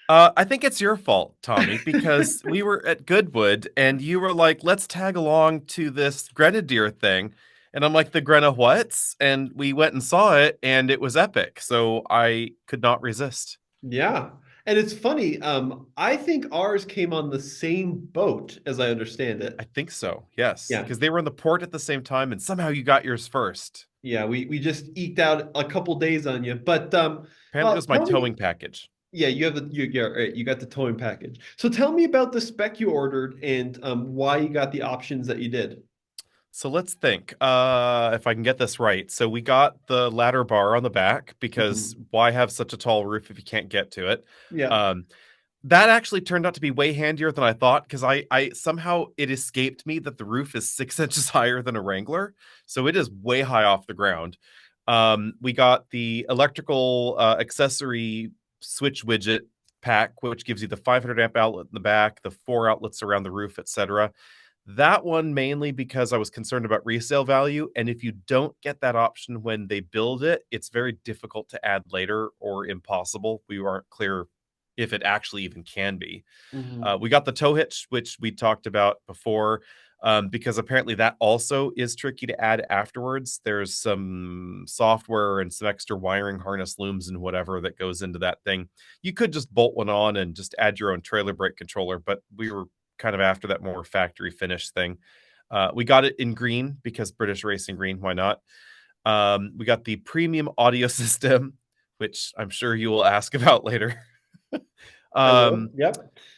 I think it's your fault, Tommy, because we were at Goodwood and you were like, let's tag along to this Grenadier thing. And I'm like, the Grenna what's? And we went and saw it and it was epic. So I could not resist. Yeah. And it's funny. I think ours came on the same boat, as I understand it. I think so. Yes. Yeah. Because they were in the port at the same time and somehow you got yours first. Yeah, we just eked out a couple days on you. But Apparently it was my tell me- towing package. Yeah, you have you got the towing package. So tell me about the spec you ordered and why you got the options that you did. So let's think. If I can get this right. So we got the ladder bar on the back because Mhm. why have such a tall roof if you can't get to it? Yeah. Um, that actually turned out to be way handier than I thought because I somehow it escaped me that the roof is 6 inches higher than a Wrangler, so it is way high off the ground. We got the electrical accessory switch widget pack, which gives you the 500 amp outlet in the back, the 4 outlets around the roof, etc. That one mainly because I was concerned about resale value, and if you don't get that option when they build it, it's very difficult to add later or impossible. We aren't clear if it actually even can be. Mhm. We got the tow hitch, which we talked about before, because apparently that also is tricky to add afterwards. There's some software and some extra wiring harness looms and whatever that goes into that thing. You could just bolt one on and just add your own trailer brake controller, but we were kind of after that more factory finish thing. We got it in green because British Racing Green, why not? We got the premium audio system, which I'm sure you will ask about later. I will. um, Yep.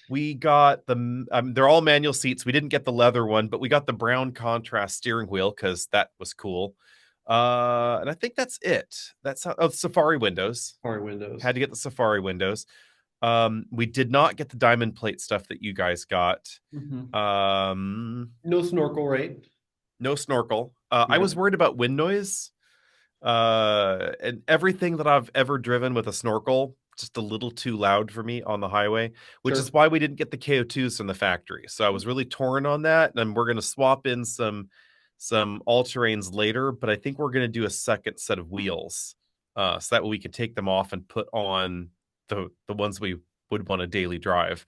we got they're all manual seats. We didn't get the leather one, but we got the brown contrast steering wheel because that was cool. And I think that's it. That's how, oh, Safari windows. Power windows. Had to get the Safari windows. We did not get the diamond plate stuff that you guys got. Mhm. Um, No snorkel, right? no snorkel. I Yeah. was worried about wind noise. And everything that I've ever driven with a snorkel just a little too loud for me on the highway, which is Sure. why we didn't get the KO2s from the factory. So I was really torn on that, and we're going to swap in some all-terrains later, but I think we're going to do a second set of wheels. So that way we can take them off and put on the ones we would want to daily drive.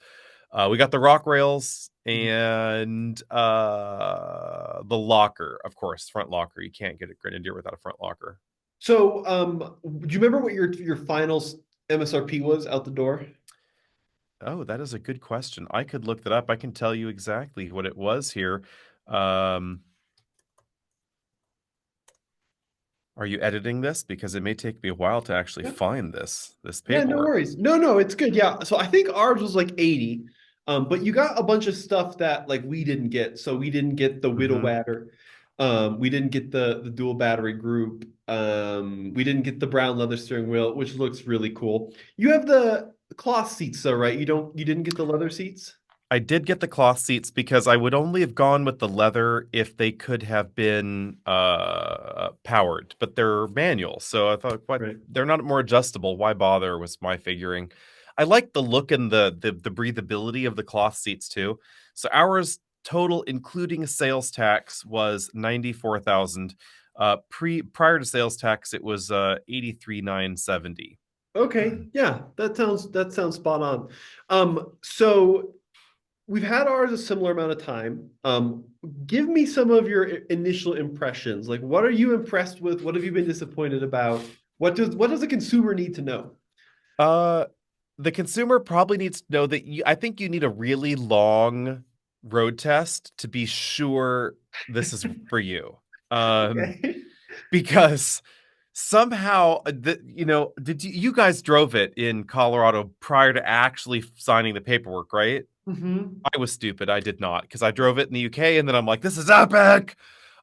We got the rock rails Mhm. and the locker, of course, front locker. You can't get a Grenadier without a front locker. So, do you remember what your final MSRP was out the door? Oh, that is a good question. I could look that up. I can tell you exactly what it was here. Um, are you editing this? Because it may take me a while to actually Yeah. find this Yeah, no paperwork. worries. No, no, it's good. Yeah. So I think ours was like 80. But you got a bunch of stuff that like we didn't get. So we didn't get the widow Hmm. batter. We didn't get the dual battery group. We didn't get the brown leather steering wheel, which looks really cool. You have the cloth seats though, right? You didn't get the leather seats? I did get the cloth seats because I would only have gone with the leather if they could have been powered, but they're manual. So I thought, what? Right. They're not more adjustable. Why bother? Was my figuring. I like the look and the breathability of the cloth seats too. So ours total, including sales tax, was 94,000. Prior to sales tax, it was 83,970. Okay. Yeah, that sounds spot on. So we've had ours a similar amount of time. Give me some of your initial impressions. Like, what are you impressed with? What have you been disappointed about? What does a consumer need to know? Uh, the consumer probably needs to know that I think you need a really long road test to be sure this is for you. Um, Okay. because somehow, you guys drove it in Colorado prior to actually signing the paperwork, right? Hmm. I was stupid. I did not because I drove it in the UK and then I'm like, this is epic.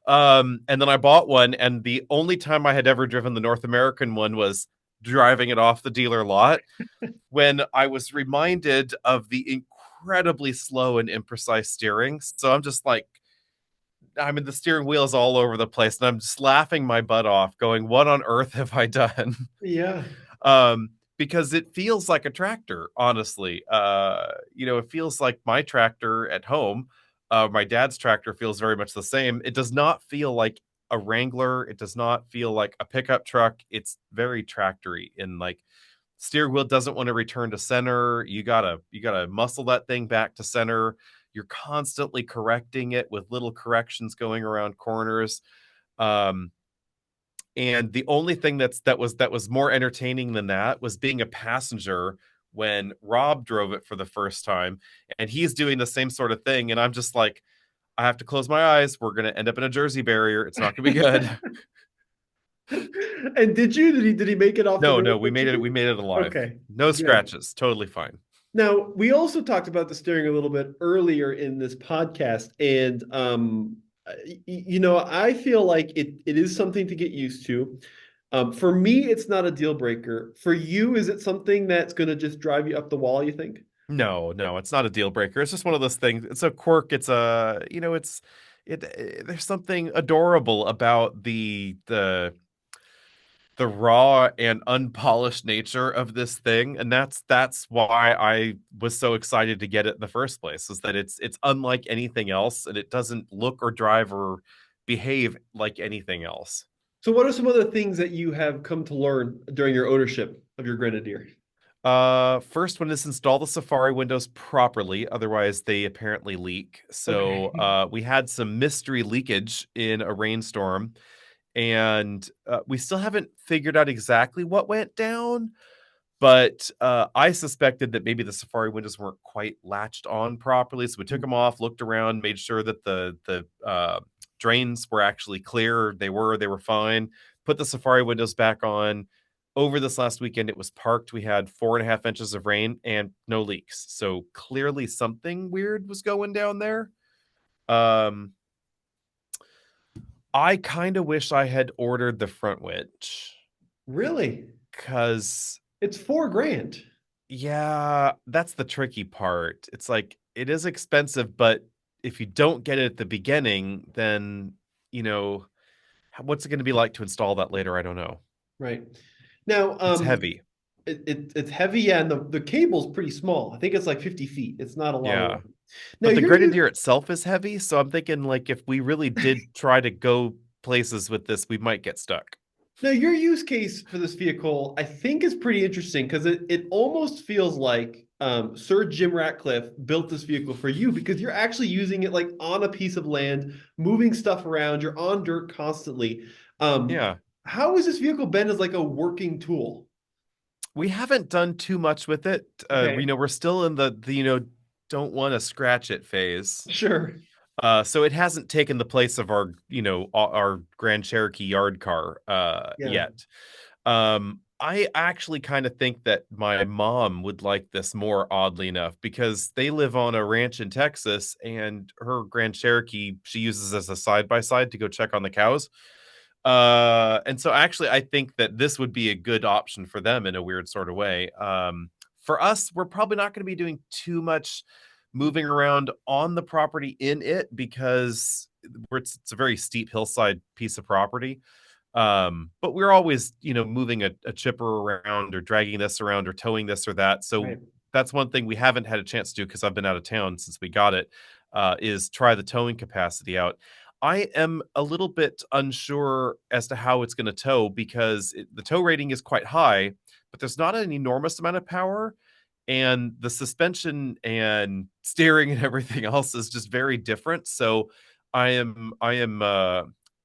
And then I bought one, and the only time I had ever driven the North American one was driving it off the dealer lot when I was reminded of the incredibly slow and imprecise steering. So I'm just like, I mean, the steering wheel is all over the place, and I'm just laughing my butt off, going, "What on earth have I done?" Yeah. Because it feels like a tractor, honestly. It feels like my tractor at home. My dad's tractor feels very much the same. It does not feel like a Wrangler. It does not feel like a pickup truck. It's very tractory in like steering wheel doesn't want to return to center. You gotta muscle that thing back to center. You're constantly correcting it with little corrections going around corners. Um, and the only thing that was more entertaining than that was being a passenger when Rob drove it for the first time, and he's doing the same sort of thing, and I'm just like, I have to close my eyes. We're gonna end up in a Jersey barrier. It's not gonna be good. And did he make it off the No, road no, we with made it. We you? made it alive. Okay, No good. scratches. Totally fine. Now, we also talked about the steering a little bit earlier in this podcast, and I feel like it is something to get used to. For me, it's not a deal breaker. For you, is it something that's going to just drive you up the wall, you think? No, no, it's not a deal breaker. It's just one of those things. It's a quirk. It's a, there's something adorable about the raw and unpolished nature of this thing, and that's why I was so excited to get it in the first place, is that it's unlike anything else, and it doesn't look or drive or behave like anything else. So, what are some other things that you have come to learn during your ownership of your Grenadier? First one is install the Safari windows properly, otherwise they apparently leak. So, Okay. we had some mystery leakage in a rainstorm, and we still haven't figured out exactly what went down. But I suspected that maybe the Safari windows weren't quite latched on properly, so we took them off, looked around, made sure that the drains were actually clear. They were fine. Put the Safari windows back on. Over this last weekend, it was parked. We had 4.5 inches of rain and no leaks. So clearly something weird was going down there. Um, I kind of wish I had ordered the front winch Really? because It's 4 grand. yeah, that's the tricky part. It's like it is expensive, but if you don't get it at the beginning, then, you know, what's it going to be like to install that later? I don't know. Right. Now, It's heavy. it's heavy, yeah, and the cable's pretty small. I think it's like 50 feet. It's not a lot of Yeah. line. Now But the you're you Grenadier itself is heavy, so I'm thinking like if we really did try to go places with this, we might get stuck. now your use case for this vehicle, I think, is pretty interesting because it almost feels like Sir Jim Ratcliffe built this vehicle for you because you're actually using it like on a piece of land, moving stuff around. You're on dirt constantly. Um, Yeah. how has this vehicle been as like a working tool? We haven't done too much with it. Okay, We're still in the don't want to scratch it phase. sure. So it hasn't taken the place of our Grand Cherokee yard car Yeah, yet. I actually kind of think that my mom would like this more, oddly enough, because they live on a ranch in Texas, and her Grand Cherokee she uses as a side by side to go check on the cows. And so actually, I think that this would be a good option for them in a weird sort of way. For us, we're probably not going to be doing too much moving around on the property in it because it's a very steep hillside piece of property. But we're always, moving a chipper around or dragging this around or towing this or that. So right. that's one thing we haven't had a chance to do because I've been out of town since we got it, is try the towing capacity out. I am a little bit unsure as to how it's going to tow because the tow rating is quite high, but there's not an enormous amount of power. And the suspension and steering and everything else is just very different. So I am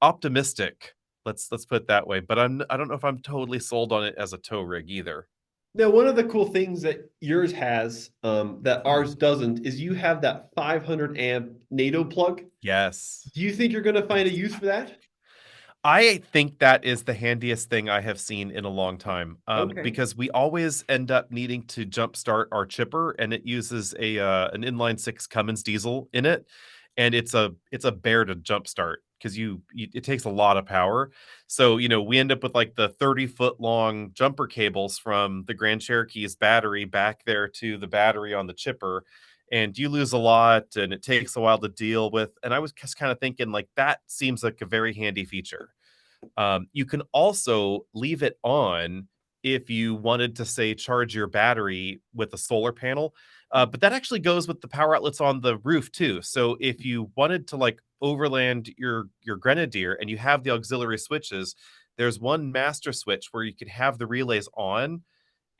optimistic. Let's put it that way. But I don't know if I'm totally sold on it as a tow rig either. Now, one of the cool things that yours has that ours doesn't is you have that 500 amp NATO plug. Yes. Do you think you're going to find a use for that? I think that is the handiest thing I have seen in a long time, Okay. because we always end up needing to jumpstart our chipper, and it uses an inline six Cummins diesel in it, and it's a bear to jumpstart because it takes a lot of power. So we end up with like the 30-foot long jumper cables from the Grand Cherokee's battery back there to the battery on the chipper, and you lose a lot and it takes a while to deal with. And I was just kind of thinking like that seems like a very handy feature. You can also leave it on if you wanted to, say, charge your battery with a solar panel. But that actually goes with the power outlets on the roof too. So if you wanted to like overland your Grenadier and you have the auxiliary switches, there's one master switch where you could have the relays on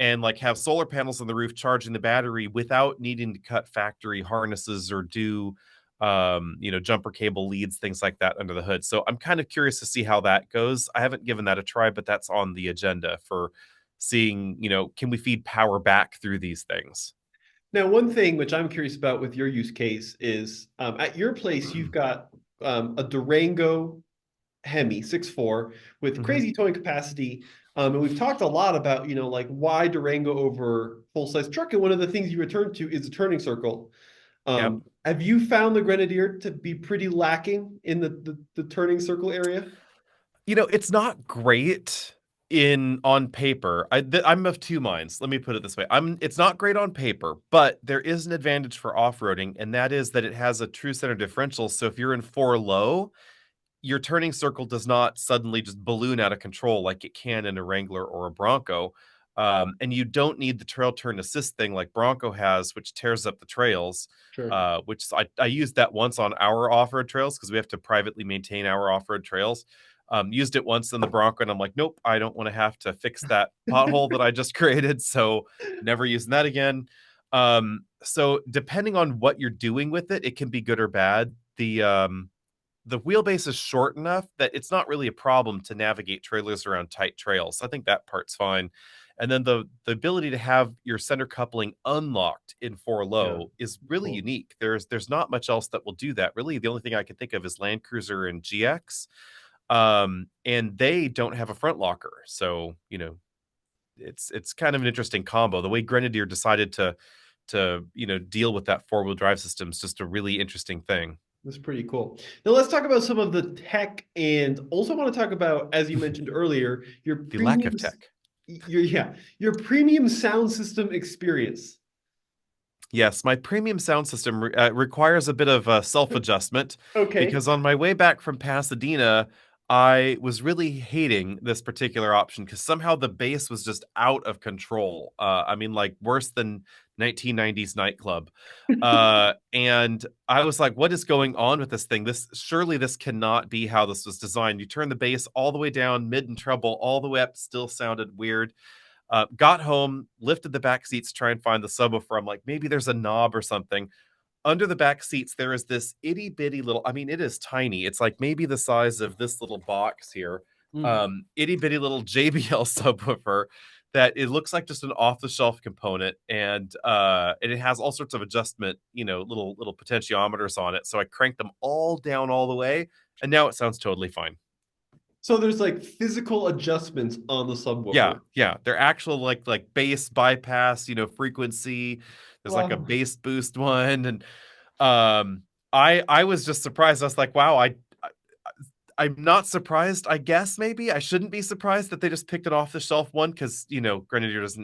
and like have solar panels on the roof charging the battery without needing to cut factory harnesses or do jumper cable leads, things like that under the hood. So I'm kind of curious to see how that goes. I haven't given that a try, but that's on the agenda for seeing, can we feed power back through these things? Now, one thing which I'm curious about with your use case is at your place, you've got a Durango Hemi 6'4" with Mhm. crazy towing capacity. And we've talked a lot about, like why Durango over full size truck. And one of the things you return to is the turning circle. Yep. Have you found the Grenadier to be pretty lacking in the turning circle area? It's not great in on paper. I'm of two minds. Let me put it this way. It's not great on paper, but there is an advantage for off-roading, and that is that it has a true center differential. So if you're in four low, your turning circle does not suddenly just balloon out of control like it can in a Wrangler or a Bronco. And you don't need the trail turn assist thing like Bronco has, which tears up the trails. Sure. Which I used that once on our off-road trails because we have to privately maintain our off-road trails. Used it once in the Bronco, and I'm like, nope, I don't want to have to fix that pothole that I just created. So never using that again. So depending on what you're doing with it, it can be good or bad. The wheelbase is short enough that it's not really a problem to navigate trailers around tight trails. I think that part's fine. And then the ability to have your center coupling unlocked in four Yeah. low is really Cool. unique. There's not much else that will do that. Really, the only thing I can think of is Land Cruiser and GX. And they don't have a front locker. So, it's kind of an interesting combo. The way Grenadier decided to deal with that four-wheel drive system is just a really interesting thing. That's pretty cool. Now let's talk about some of the tech, and also want to talk about, as you mentioned earlier, your The lack of tech. your premium sound system experience. Yes, my premium sound system requires a bit of self-adjustment Okay. because on my way back from Pasadena, I was really hating this particular option because somehow the bass was just out of control. I mean, like worse than 1990s nightclub. And I was like, what is going on with this thing? Surely this cannot be how this was designed. You turn the bass all the way down, mid and treble, all the way up, still sounded weird. Got home, lifted the back seats to try and find the subwoofer. I'm like, maybe there's a knob or something. Under the back seats, there is this itty bitty little, I mean, it is tiny. It's like maybe the size of this little box here. Mm. Itty bitty little JBL subwoofer that it looks like just an off the shelf component. And it has all sorts of adjustment, little potentiometers on it. So I cranked them all down all the way. And now it sounds totally fine. So there's like physical adjustments on the Yeah, subwoofer. yeah. They're actual like bass bypass, frequency. There's like a Wow. bass boost one. And um I was just surprised. I was like, wow, I'm not surprised, I guess maybe. I shouldn't be surprised that they just picked an off the shelf one because Grenadier is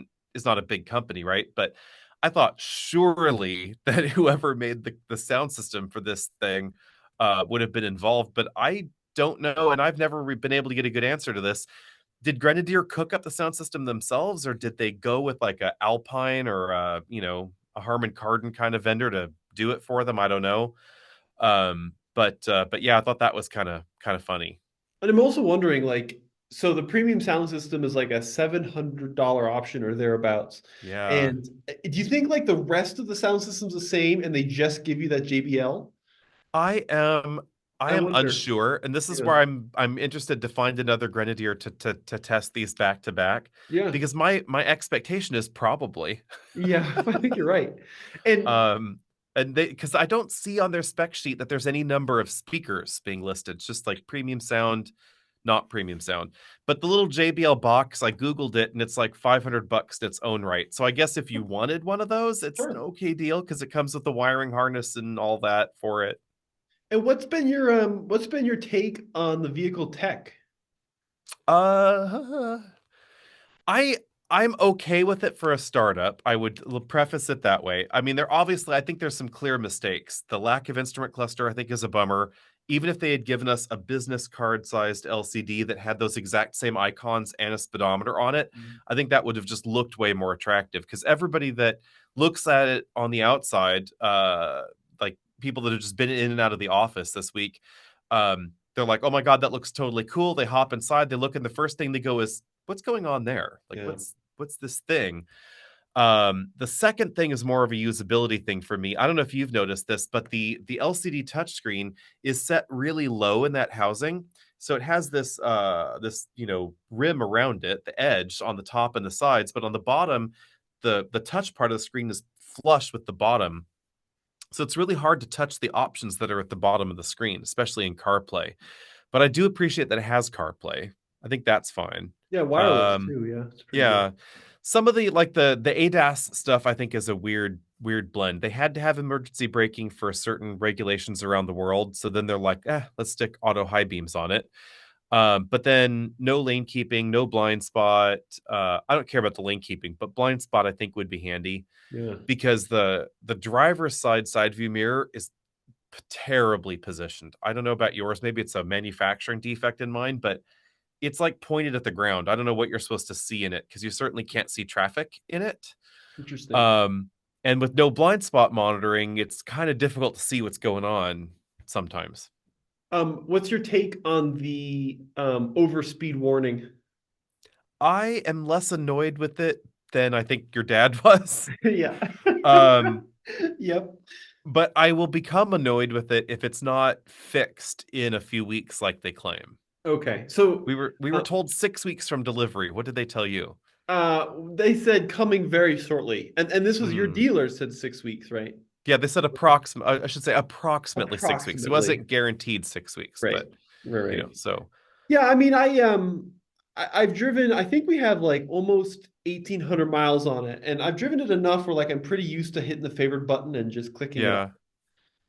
not a big company, right? But I thought surely that whoever made the sound system for this thing would have been involved, but I don't know, and I've never been able to get a good answer to this. Did Grenadier cook up the sound system themselves, or did they go with like a Alpine or a Harman Kardon kind of vendor to do it for them? I don't know. But yeah, I thought that was kind of funny. And I'm also wondering, like, so the premium sound system is like a $700 option or thereabouts. Yeah. And do you think like the rest of the sound system's the same and they just give you that JBL? I am I I am wonder. unsure, and this is Yeah. where I'm interested to find another Grenadier to test these back to back Yeah. because my expectation is probably. Yeah, I think you're right. And Um, and they because I don't see on their spec sheet that there's any number of speakers being listed. It's just like premium sound, not premium sound. But the little JBL box, I Googled it and it's like $500 in its own right. So I guess if you wanted one of those, it's an sure. okay deal because it comes with the wiring harness and all that for it. And what's been your take on the vehicle tech? Uh I I'm okay with it for a startup. I would preface it that way. I mean, I think there's some clear mistakes. The lack of instrument cluster, I think, is a bummer. Even if they had given us a business card sized LCD that had those exact same icons and a speedometer on it, I think that would have just looked way more attractive because everybody that looks at it on the outside, like people that have just been in and out of the office this week, they're like, oh my God, that looks totally cool. They hop inside, they look, and the first thing they go is, what's going on there? Like, Yeah. what's this thing? The second thing is more of a usability thing for me. I don't know if you've noticed this, but the LCD touchscreen is set really low in that housing. So it has this rim around it, the edge on the top and the sides, but on the bottom, the touch part of the screen is flush with the bottom. So it's really hard to touch the options that are at the bottom of the screen, especially in CarPlay. But I do appreciate that it has CarPlay. I think that's fine. Yeah, wireless Um, too. Yeah, it's pretty good. yeah. Some of the ADAS stuff I think is a weird weird blend. They had to have emergency braking for certain regulations around the world. So then they're like, let's stick auto high beams on it. But then no lane keeping, no blind spot. I don't care about the lane keeping, but blind spot I think would be handy Yeah. because the driver's side view mirror is terribly positioned. I don't know about yours. Maybe it's a manufacturing defect in mine, but it's like pointed at the ground. I don't know what you're supposed to see in it because you certainly can't see traffic in it. Interesting. And with no blind spot monitoring, it's kind of difficult to see what's going on sometimes. What's your take on the overspeed warning? I am less annoyed with it than I think your dad was. Yeah. Um, Yep. but I will become annoyed with it if it's not fixed in a few weeks like they claim. Okay. So We were told 6 weeks from delivery. What did they tell you? they said coming very shortly. And this was your Hmm. dealer said 6 weeks, right? Yeah, they said approximate. I should say approximately 6 weeks. It Approximately. wasn't guaranteed 6 weeks, Right. but Right. Right. so Yeah, I mean, I've driven, I think we have like almost 1,800 miles on it, and I've driven it enough where like I'm pretty used to hitting the favorite button and just clicking it. yeah,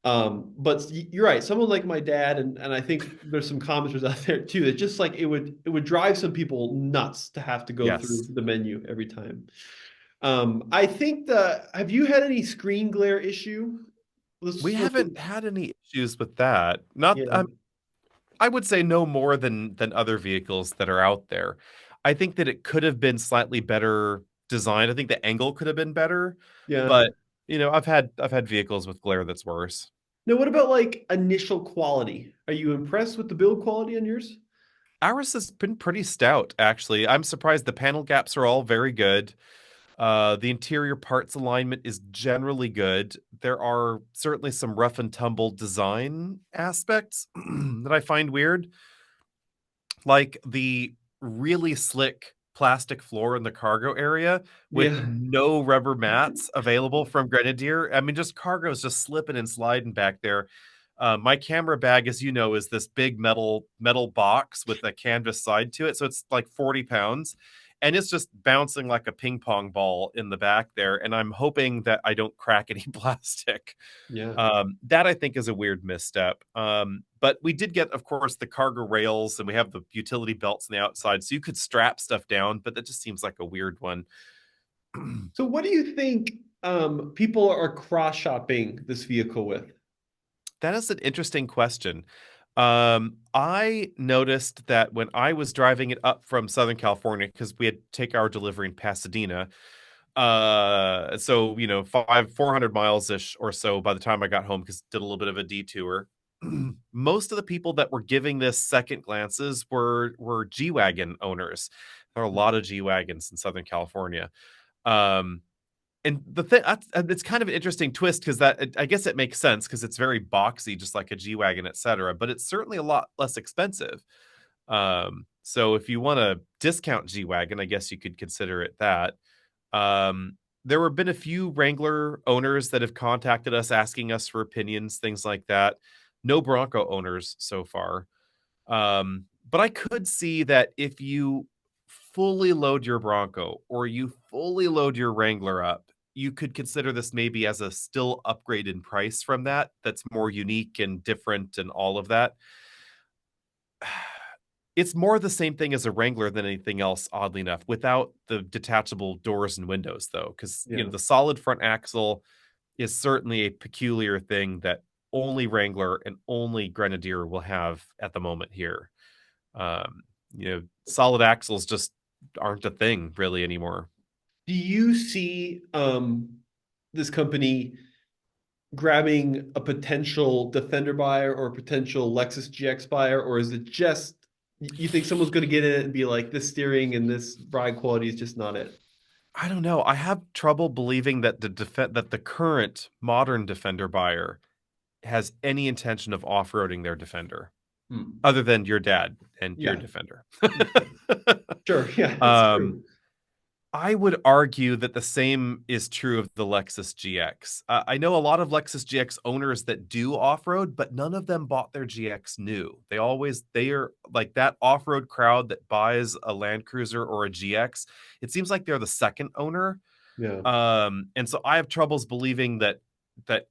But you're right, someone like my dad, and I think there's some commenters out there too, that just like it would drive some people nuts to have to go through yes. the menu every time. I think have you had any screen glare issue? We Let's haven't had any issues with that. Not, yeah, I would say no more than other vehicles that are out there. I think that it could have been slightly better designed. I think the angle could have been better, yeah. but I've had vehicles with glare that's worse. Now, what about like initial quality? Are you impressed with the build quality on yours? Ours has been pretty stout, actually. I'm surprised the panel gaps are all very good. The interior parts alignment is generally good. There are certainly some rough and tumble design aspects that I find weird, like the really slick plastic floor in the cargo area with Yeah, no rubber mats available from Grenadier. I mean, just cargo is just slipping and sliding back there. My camera bag, as you know, is this big metal box with a canvas side to it, so it's like 40 pounds, and it's just bouncing like a ping pong ball in the back there. And I'm hoping that I don't crack any plastic. yeah. That I think is a weird misstep. But we did get, of course, the cargo rails, and we have the utility belts on the outside, so you could strap stuff down. But that just seems like a weird one. So, what do you think people are cross shopping this vehicle with? That is an interesting question. I noticed that when I was driving it up from Southern California, because we had to take our delivery in Pasadena, so 400 miles ish or so by the time I got home, because did a little bit of a detour. Most of the people that were giving this second glances were G-Wagon owners. There are a lot of G-Wagons in Southern California. Um, and the thing, it's kind of an interesting twist because I guess it makes sense because it's very boxy, just like a G-Wagon, etc. But it's certainly a lot less expensive. So if you want to discount G-Wagon, I guess you could consider it that. There have been a few Wrangler owners that have contacted us asking us for opinions, things like that. No Bronco owners so far. But I could see that if you fully load your Bronco or you fully load your Wrangler up, you could consider this maybe as a still upgrade in price from that. That's more unique and different and all of that. It's more the same thing as a Wrangler than anything else, oddly enough, without the detachable doors and windows, though, because Yeah. the solid front axle is certainly a peculiar thing that only Wrangler and only Grenadier will have at the moment here. Um, solid axles just aren't a thing really anymore. Do you see this company grabbing a potential Defender buyer or a potential Lexus GX buyer, or is it just you think someone's going to get in it and be like, this steering and this ride quality is just not it? I don't know. I have trouble believing that that the current modern Defender buyer has any intention of off-roading their Defender, Hmm. other than your dad and your Yeah, Defender. sure. Yeah, that's um, true. I would argue that the same is true of the Lexus GX. I know a lot of Lexus GX owners that do off-road, but none of them bought their GX new. They are like that off-road crowd that buys a Land Cruiser or a GX. It seems like they're the second owner. Yeah. And so I have troubles believing that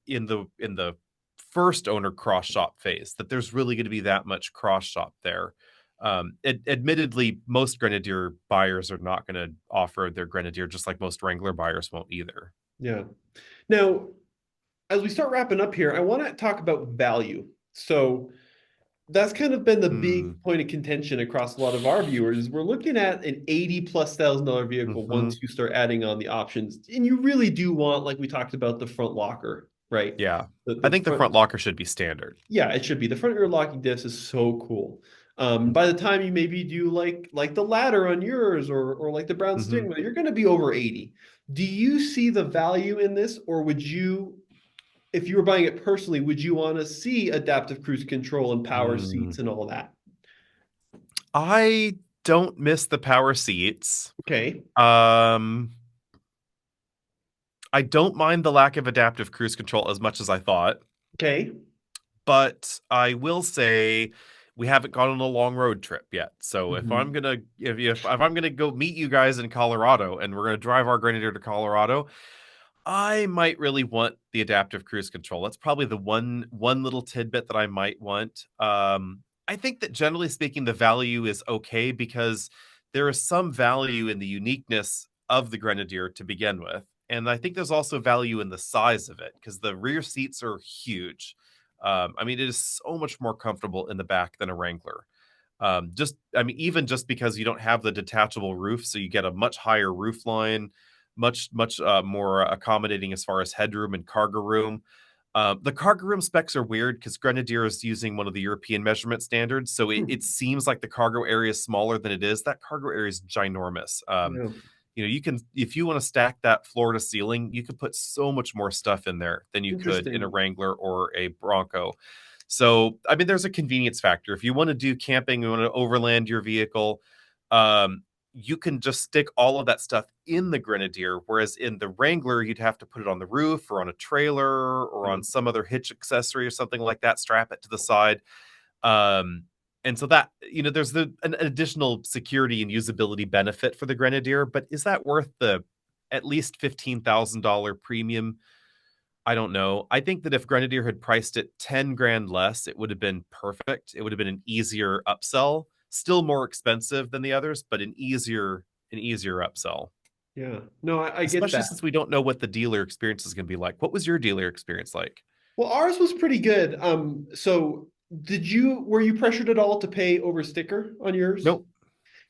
in the first owner cross shop phase that there's really going to be that much cross shop there. Admittedly, most Grenadier buyers are not going to offer their Grenadier, just like most Wrangler buyers won't either. Yeah. Now, as we start wrapping up here, I want to talk about value. So that's kind of been the Hmm. big point of contention across a lot of our viewers. Is we're looking at an 80 plus $1,000 vehicle Hmm. once you start adding on the options, and you really do want, like we talked about, the front locker, right? Yeah. I The think the front, front locker should be standard. yeah, it should be. The front rear locking diffs is so cool. By the time you maybe do like the ladder on yours or like the brown Hmm. steering wheel, you're going to be over 80. Do you see the value in this, or would you, if you were buying it personally, would you want to see adaptive cruise control and power Mm. seats and all that? I don't miss the power seats. Okay. Um, I don't mind the lack of adaptive cruise control as much as I thought, Okay. but I will say we haven't gone on a long road trip yet. So Mhm. if I'm gonna go meet you guys in Colorado and we're gonna drive our Grenadier to Colorado, I might really want the adaptive cruise control. That's probably the one little tidbit that I might want. I think that generally speaking, the value is okay because there is some value in the uniqueness of the Grenadier to begin with. And I think there's also value in the size of it because the rear seats are huge. I mean, it is so much more comfortable in the back than a Wrangler. I mean, even just because you don't have the detachable roof, so you get a much higher roof line, much more accommodating as far as headroom and cargo room. The cargo room specs are weird because Grenadier is using one of the European measurement standards, so it Hmm. seems like the cargo area is smaller than it is. That cargo area is ginormous. Yeah. You can, if you want to stack that floor to ceiling, you can put so much more stuff in there than you could in a Interesting. Wrangler or a Bronco. So, I mean, there's a convenience factor. If you want to do camping, you want to overland your vehicle, um, you can just stick all of that stuff in the Grenadier. Whereas in the Wrangler, you'd have to put it on the roof or on a trailer or Yeah. on some other hitch accessory or something like that, strap it to the side. Um, and so that, there's an additional security and usability benefit for the Grenadier, but is that worth the at least $15,000 premium? I don't know. I think that if Grenadier had priced it 10 grand less, it would have been perfect. It would have been an easier upsell, still more expensive than the others, but an easier upsell. Yeah. No, I get Especially that. since we don't know what the dealer experience is going to be like. What was your dealer experience like? Well, ours was pretty good. So were you pressured at all to pay over sticker on yours? Nope.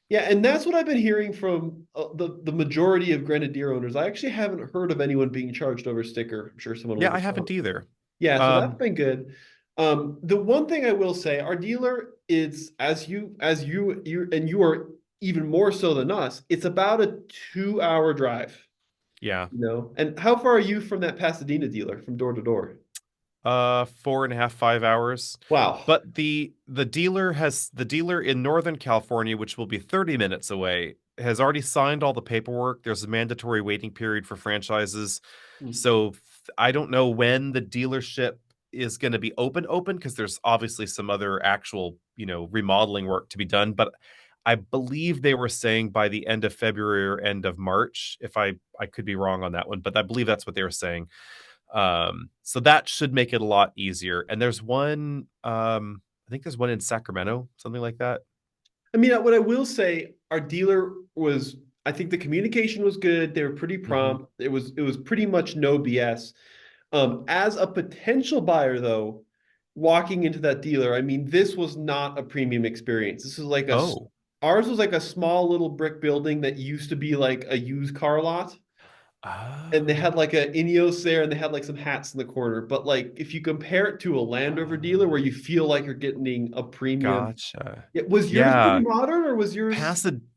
Yeah, and that's what I've been hearing from the majority of Grenadier owners. I actually haven't heard of anyone being charged over sticker. I'm sure someone will Yeah, I respond. haven't either. Yeah, so that's Um, been good. The one thing I will say, our dealer is you are even more so than us. It's about a 2 hour drive, yeah. you know. And how far are you from that Pasadena dealer, from door to door? 4.5, 5 hours. Wow. But the dealer in Northern California, which will be 30 minutes away, has already signed all the paperwork. There's a mandatory waiting period for franchises. So I don't know when the dealership is going to be open because there's obviously some other actual, remodeling work to be done. But I believe they were saying by the end of February or end of March. If I could be wrong on that one, but I believe that's what they were saying. So that should make it a lot easier. And there's one, I think there's one in Sacramento, something like that. I mean, what I will say, our dealer was, I think the communication was good. They were pretty Hmm. prompt. It was pretty much no BS. As a potential buyer, though, walking into that dealer, I mean, this was not a premium experience. This was Oh. ours was like a small little brick building that used to be like a used car lot. And they had Oh, like a Ineos there and they had like some hats in the corner. But like if you compare it to a Land Rover dealer where you feel like you're getting a premium. gotcha. Yeah, was yours pretty Yeah. modern or was yours?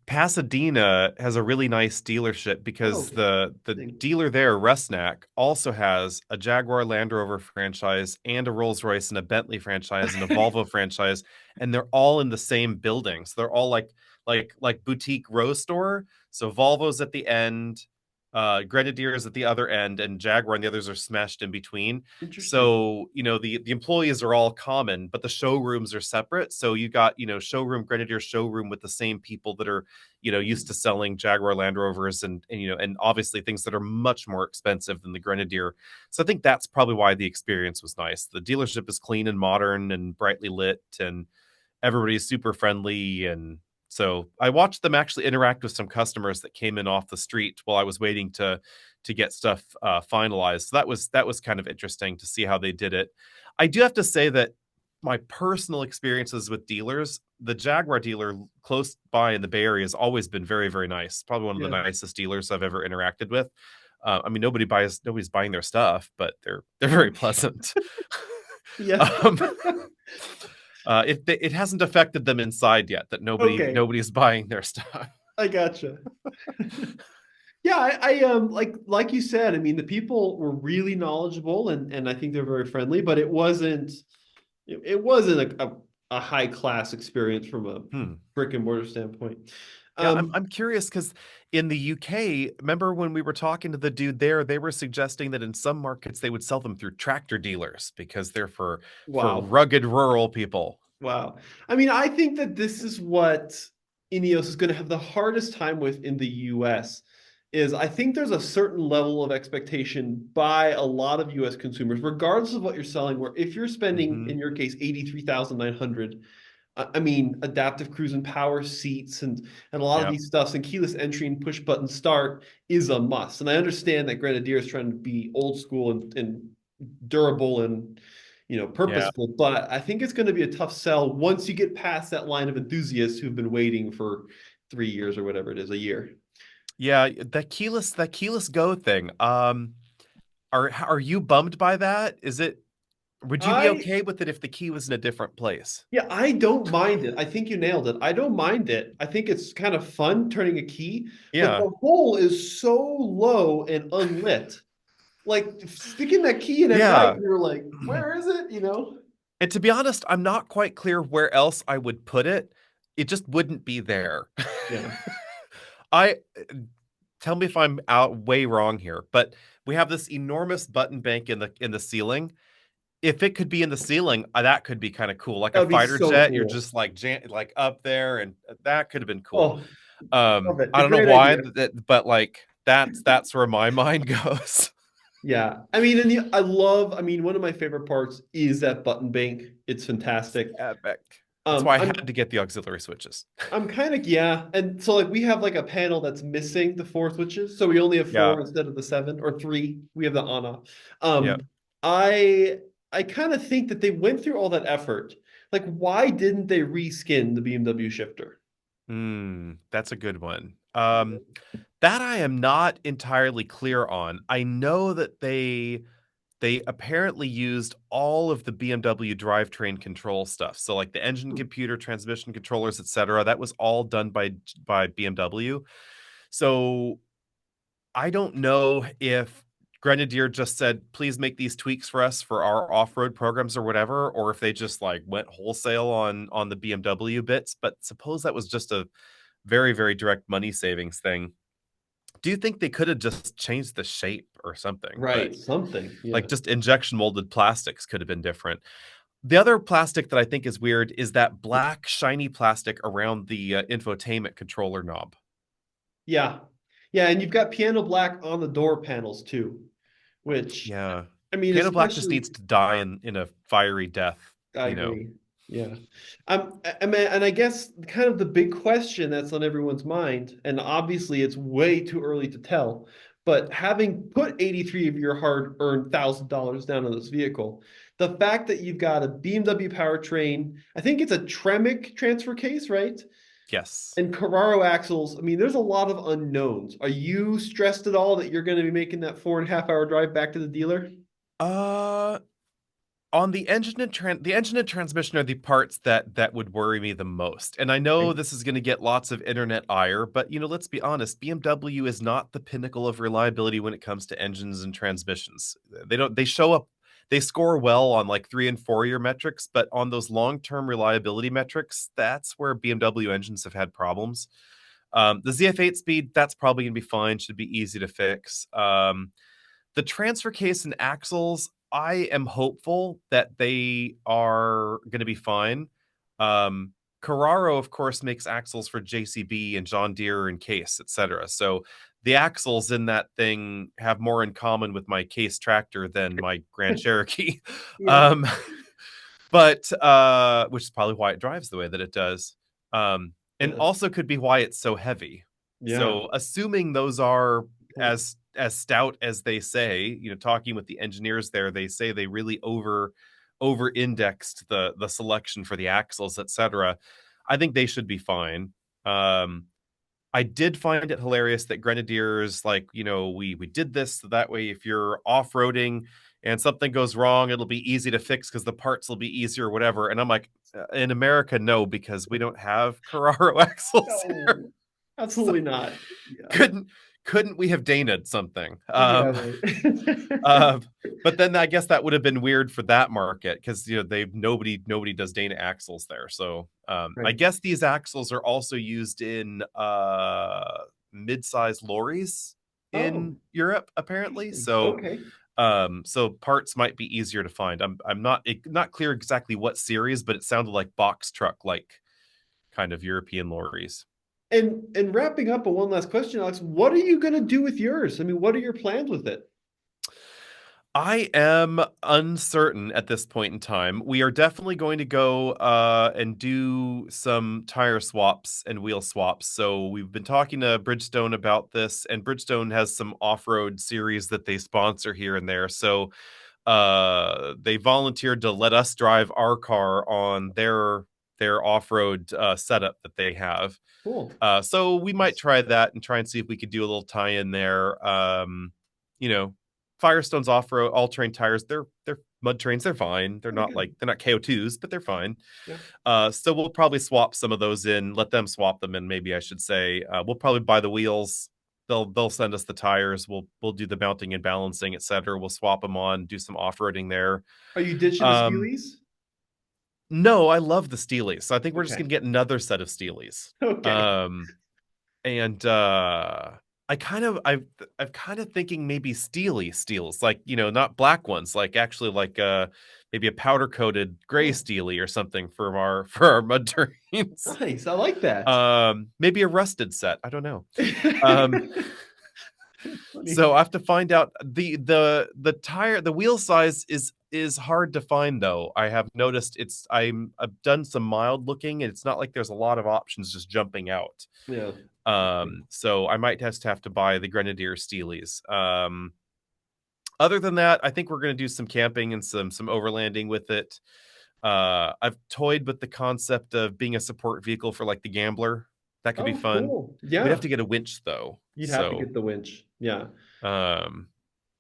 Pasadena has a really nice dealership Oh, because okay. the Interesting. dealer there, Rusnak, also has a Jaguar Land Rover franchise and a Rolls Royce and a Bentley franchise and a Volvo franchise, and they're all in the same building. So they're all like boutique Rose store. So Volvo's at the end, Grenadier is at the other end, and Jaguar and the others are smashed in between. Interesting. So, the employees are all common, but the showrooms are separate. So you got, showroom, Grenadier showroom with the same people that are, used to selling Jaguar Land Rovers and obviously things that are much more expensive than the Grenadier. So I think that's probably why the experience was nice. The dealership is clean and modern and brightly lit, and everybody's super friendly. And so I watched them actually interact with some customers that came in off the street while I was waiting to get stuff finalized. So that was kind of interesting to see how they did it. I do have to say that my personal experiences with dealers, the Jaguar dealer close by in the Bay Area has always been very, very nice. Probably one of the Yeah. nicest dealers I've ever interacted with. I mean, nobody's buying their stuff, but they're very pleasant. Yeah. um, it hasn't affected them inside yet that Okay. nobody's buying their stuff. I gotcha. Yeah, like you said, I mean, the people were really knowledgeable and I think they're very friendly, but it wasn't a high class experience from a Hmm. brick and mortar standpoint. Yeah, I'm Um, I'm curious because in the UK, remember when we were talking to the dude there, they were suggesting that in some markets they would sell them through tractor dealers because they're for wow. rugged rural people. Wow. I mean, I think that this is what Ineos is going to have the hardest time with in the US is I think there's a certain level of expectation by a lot of US consumers, regardless of what you're selling, where if you're spending, Hmm. in your case, 83,900, I mean, adaptive cruise and power seats and a lot of Yeah, these stuffs and keyless entry and push button start is a must. And I understand that Grenadier is trying to be old school and durable and yeah, purposeful, but I think it's going to be a tough sell once you get past that line of enthusiasts who've been waiting for 3 years or whatever it is, a year. yeah. That keyless go thing. Are you bummed by that? Would you be I okay with it if the key was in a different place? Yeah, I don't mind it. I think you nailed it. I don't mind it. I think it's kind of fun turning a key, but Yeah, the hole is so low and unlit. Like sticking that key in at night, yeah. you're like, where is it? And to be honest, I'm not quite clear where else I would put it. It just wouldn't be there. Yeah. I tell me if I'm out way wrong here, but we have this enormous button bank in the ceiling. If it could be in the ceiling, that could be kind of cool. Like That a would be fighter so jet, you're cool. just like like up there, and that could have been cool. Oh, love it. I The don't know great why, idea. but like that's where my mind goes. Yeah. I mean, I mean, one of my favorite parts is that button bank. It's It's fantastic. epic. That's why I I'm had to get the auxiliary switches. I'm kind of yeah, and so like we have like a panel that's missing the four switches, so we only have Yeah, four instead of the seven or three. We have the on off. yeah. I kind of think that they went through all that effort. Like, why didn't they reskin the BMW shifter? That's a good one. That I am not entirely clear on. I know that they apparently used all of the BMW drivetrain control stuff. So like the engine computer, transmission controllers, etc. That was all done by BMW. So I don't know if Grenadier just said, please make these tweaks for us for our off-road programs or whatever, or if they just like went wholesale on the BMW bits. But suppose that was just a very, very direct money savings thing. Do you think they could have just changed the shape or something? But Right, something. Yeah. like just injection molded plastics could have been different. The other plastic that I think is weird is that black shiny plastic around the infotainment controller knob. Yeah. Yeah, and you've got piano black on the door panels too, which Yeah. I mean, Piano black just especially needs to die in a fiery death, I you know. agree. Yeah. I mean, and I guess kind of the big question that's on everyone's mind, and obviously it's way too early to tell, but having put 83 of your hard-earned $1,000 down on this vehicle, the fact that you've got a BMW powertrain, I think it's a Tremec transfer case, right? Yes. And Carraro axles, I mean, there's a lot of unknowns. Are you stressed at all that you're going to be making that 4.5 hour drive back to the dealer? Uh on the engine and transmission are the parts that would worry me the most. And I know Okay. this is going to get lots of internet ire, but let's be honest, BMW is not the pinnacle of reliability when it comes to engines and transmissions. They show up, they score well on like 3 and 4 year metrics, but on those long-term reliability metrics, that's where BMW engines have had problems. The ZF8 speed, that's probably going to be fine. Should be easy to fix. The transfer case and axles, I am hopeful that they are going to be fine. Carraro, of course, makes axles for JCB and John Deere and Case, etc. So the axles in that thing have more in common with my Case tractor than my Grand Cherokee. Yeah. Um, but which is probably why it drives the way that it does. And Yeah. also could be why it's so heavy. Yeah. So assuming those are as stout as they say, talking with the engineers there, they say they really over indexed the selection for the axles, etc. I think they should be fine. I did find it hilarious that Grenadiers, like, we did this so that way if you're off-roading and something goes wrong, it'll be easy to fix because the parts will be easier or whatever. And I'm like, in America, no, because we don't have Carraro axles here. No, absolutely not. Yeah. Couldn't we have Dana'd something? Yeah, right. Uh, but then I guess that would have been weird for that market because nobody does Dana axles there. So I Right. guess these axles are also used in mid-sized lorries Oh, in Europe, apparently. interesting. So Okay. so parts might be easier to find. I'm not clear exactly what series, but it sounded like box truck like kind of European lorries. And wrapping up on one last question, Alex, what are you going to do with yours? I mean, what are your plans with it? I am uncertain at this point in time. We are definitely going to go and do some tire swaps and wheel swaps. So we've been talking to Bridgestone about this, and Bridgestone has some off-road series that they sponsor here and there. So they volunteered to let us drive our car on their off-road setup that they have. Cool. So we might try that and try and see if we could do a little tie-in there. You know, Firestone's off-road all-terrain tires, they're mud terrains, they're fine. They're not Okay. they're not KO2s, but they're fine. Yeah. So we'll probably swap some of those in, let them swap them in, maybe I should say. We'll probably buy the wheels. They'll send us the tires. We'll do the mounting and balancing, etc. We'll swap them on, do some off-roading there. Are you ditching the Um, Steelies? no, I love the Steelies. So I think we're just Okay. gonna get another set of Steelies. Okay. And I've kind of thinking maybe steels, like, not black ones, like actually like maybe a powder coated gray Oh, steely or something for our mud terrains. nice. I like that. Maybe a rusted set. I don't know. Um, Funny. so I have to find out the wheel size is hard to find though. I have noticed I've done some mild looking and it's not like there's a lot of options just jumping out. Yeah. So I might just have to buy the Grenadier Steelies. Other than that, I think we're going to do some camping and some overlanding with it. I've toyed with the concept of being a support vehicle for like the Gambler. That could be Oh, fun. cool. We'd have Yeah. to get a winch though. You'd have to So, get the winch. Yeah. um,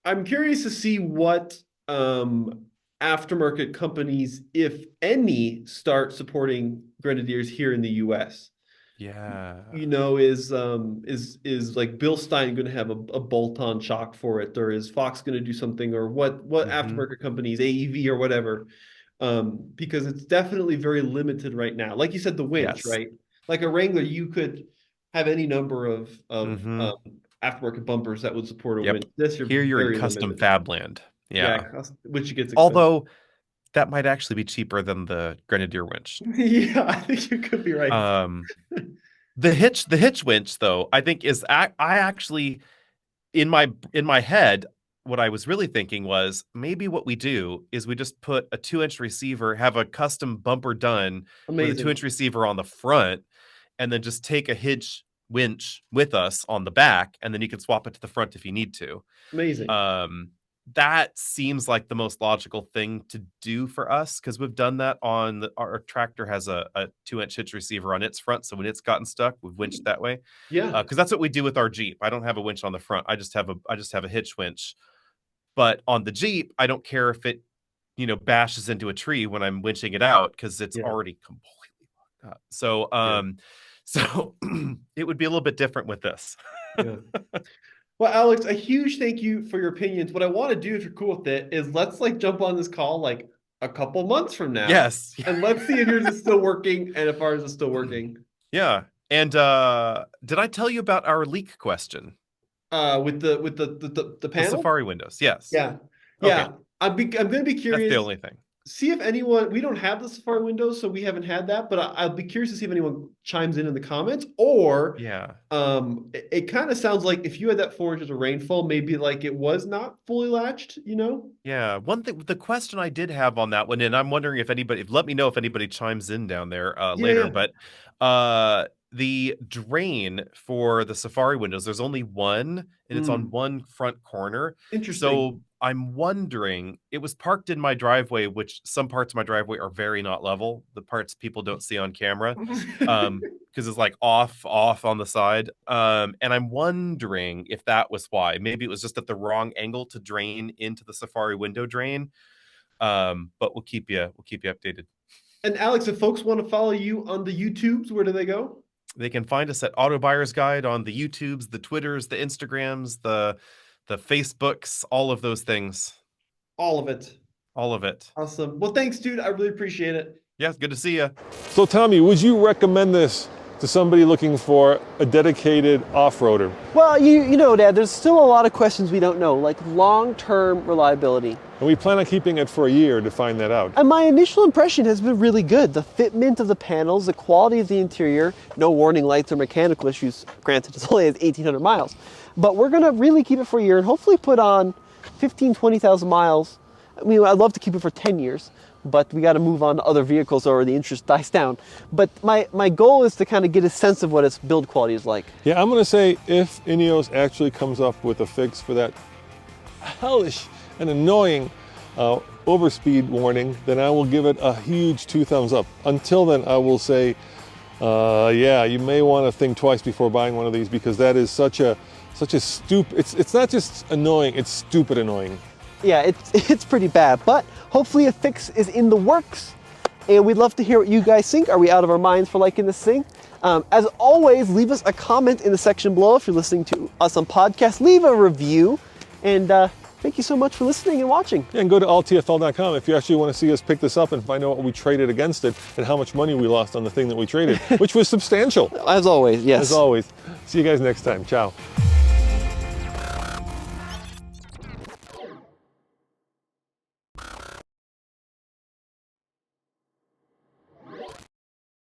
I'm curious to see what aftermarket companies, if any, start supporting Grenadiers here in the US. yeah. Is like Bill Stein going to have a bolt-on shock for it, or is Fox going to do something, or what Hmm. aftermarket companies, AEV or whatever? Because it's definitely very limited right now. Like you said, the winch, Yes. right? Like a Wrangler, you could have any number of Hmm. aftermarket bumpers that would support a Yep. winch. This you're Here you're in very custom limited. fab land. Yeah, Yeah. which gets expensive. Although that might actually be cheaper than the Grenadier winch. Yeah, I think you could be right. Um, the hitch winch though, I think I actually in my head, what I was really thinking was maybe what we do is we just put a 2-inch receiver, have a custom bumper done with a Amazing. 2-inch receiver on the front, and then just take a hitch winch with us on the back, and then you can swap it to the front if you need to. Amazing. Um, that seems like the most logical thing to do for us because we've done that on our tractor has a 2-inch hitch receiver on its front. So when it's gotten stuck, we've winched that way. Yeah. Because that's what we do with our Jeep. I don't have a winch on the front. I just have a hitch winch. But on the Jeep, I don't care if it, bashes into a tree when I'm winching it out because it's Yeah. already completely locked up. So Yeah. so it would be a little bit different with this. Yeah. Well, Alex, a huge thank you for your opinions. What I want to do, if you're cool with it, is let's like jump on this call like a couple months from now, Yes. and let's see if yours is still working and if ours is still working. Yeah. And did I tell you about our leak question? With the The panel. Safari windows. Yes. Yeah, Okay. yeah. I'm going to be That's curious. the only thing. See if anyone. We don't have the Safari windows, so we haven't had that. But I'll be curious to see if anyone chimes in the comments. Or Yeah. it kind of sounds like if you had that 4 inches of rainfall, maybe like it was not fully latched. You know? Yeah. One thing, the question I did have on that one, and I'm wondering if anybody, let me know if anybody chimes in down there later. Yeah. But the drain for the Safari windows, there's only one, and it's on one front corner. Interesting. So I'm wondering, it was parked in my driveway, which some parts of my driveway are very not level. The parts people don't see on camera, because it's like off on the side. And I'm wondering if that was why. Maybe it was just at the wrong angle to drain into the Safari window drain. But we'll keep you updated. And Alex, if folks want to follow you on the YouTubes, where do they go? They can find us at Auto Buyer's Guide on the YouTubes, the Twitters, the Instagrams, the Facebooks, all of those things. All of it. All of it. Awesome. Well, thanks, dude. I really appreciate it. Yeah, good to see you. So Tommy, would you recommend this to somebody looking for a dedicated off-roader? Well, you know, Dad, there's still a lot of questions we don't know, like long-term reliability. And we plan on keeping it for a year to find that out. And my initial impression has been really good. The fitment of the panels, the quality of the interior, no warning lights or mechanical issues. Granted, it's only at 1,800 miles. But we're going to really keep it for a year and hopefully put on 15, 20,000 miles. I mean, I'd love to keep it for 10 years, but we got to move on to other vehicles or the interest dies down. But my goal is to kind of get a sense of what its build quality is like. Yeah, I'm going to say if Ineos actually comes up with a fix for that hellish and annoying overspeed warning, then I will give it a huge 2 thumbs up. Until then, I will say, yeah, you may want to think twice before buying one of these, because that is such a stupid. It's not just annoying; it's stupid annoying. Yeah, it's pretty bad, but hopefully a fix is in the works. And we'd love to hear what you guys think. Are we out of our minds for liking this thing? As always, leave us a comment in the section below. If you're listening to us on podcast, leave a review. And thank you so much for listening and watching. Yeah, and go to alltfl.com if you actually want to see us pick this up and find out what we traded against it and how much money we lost on the thing that we traded, which was substantial. As always, yes. As always. See you guys next time. Ciao.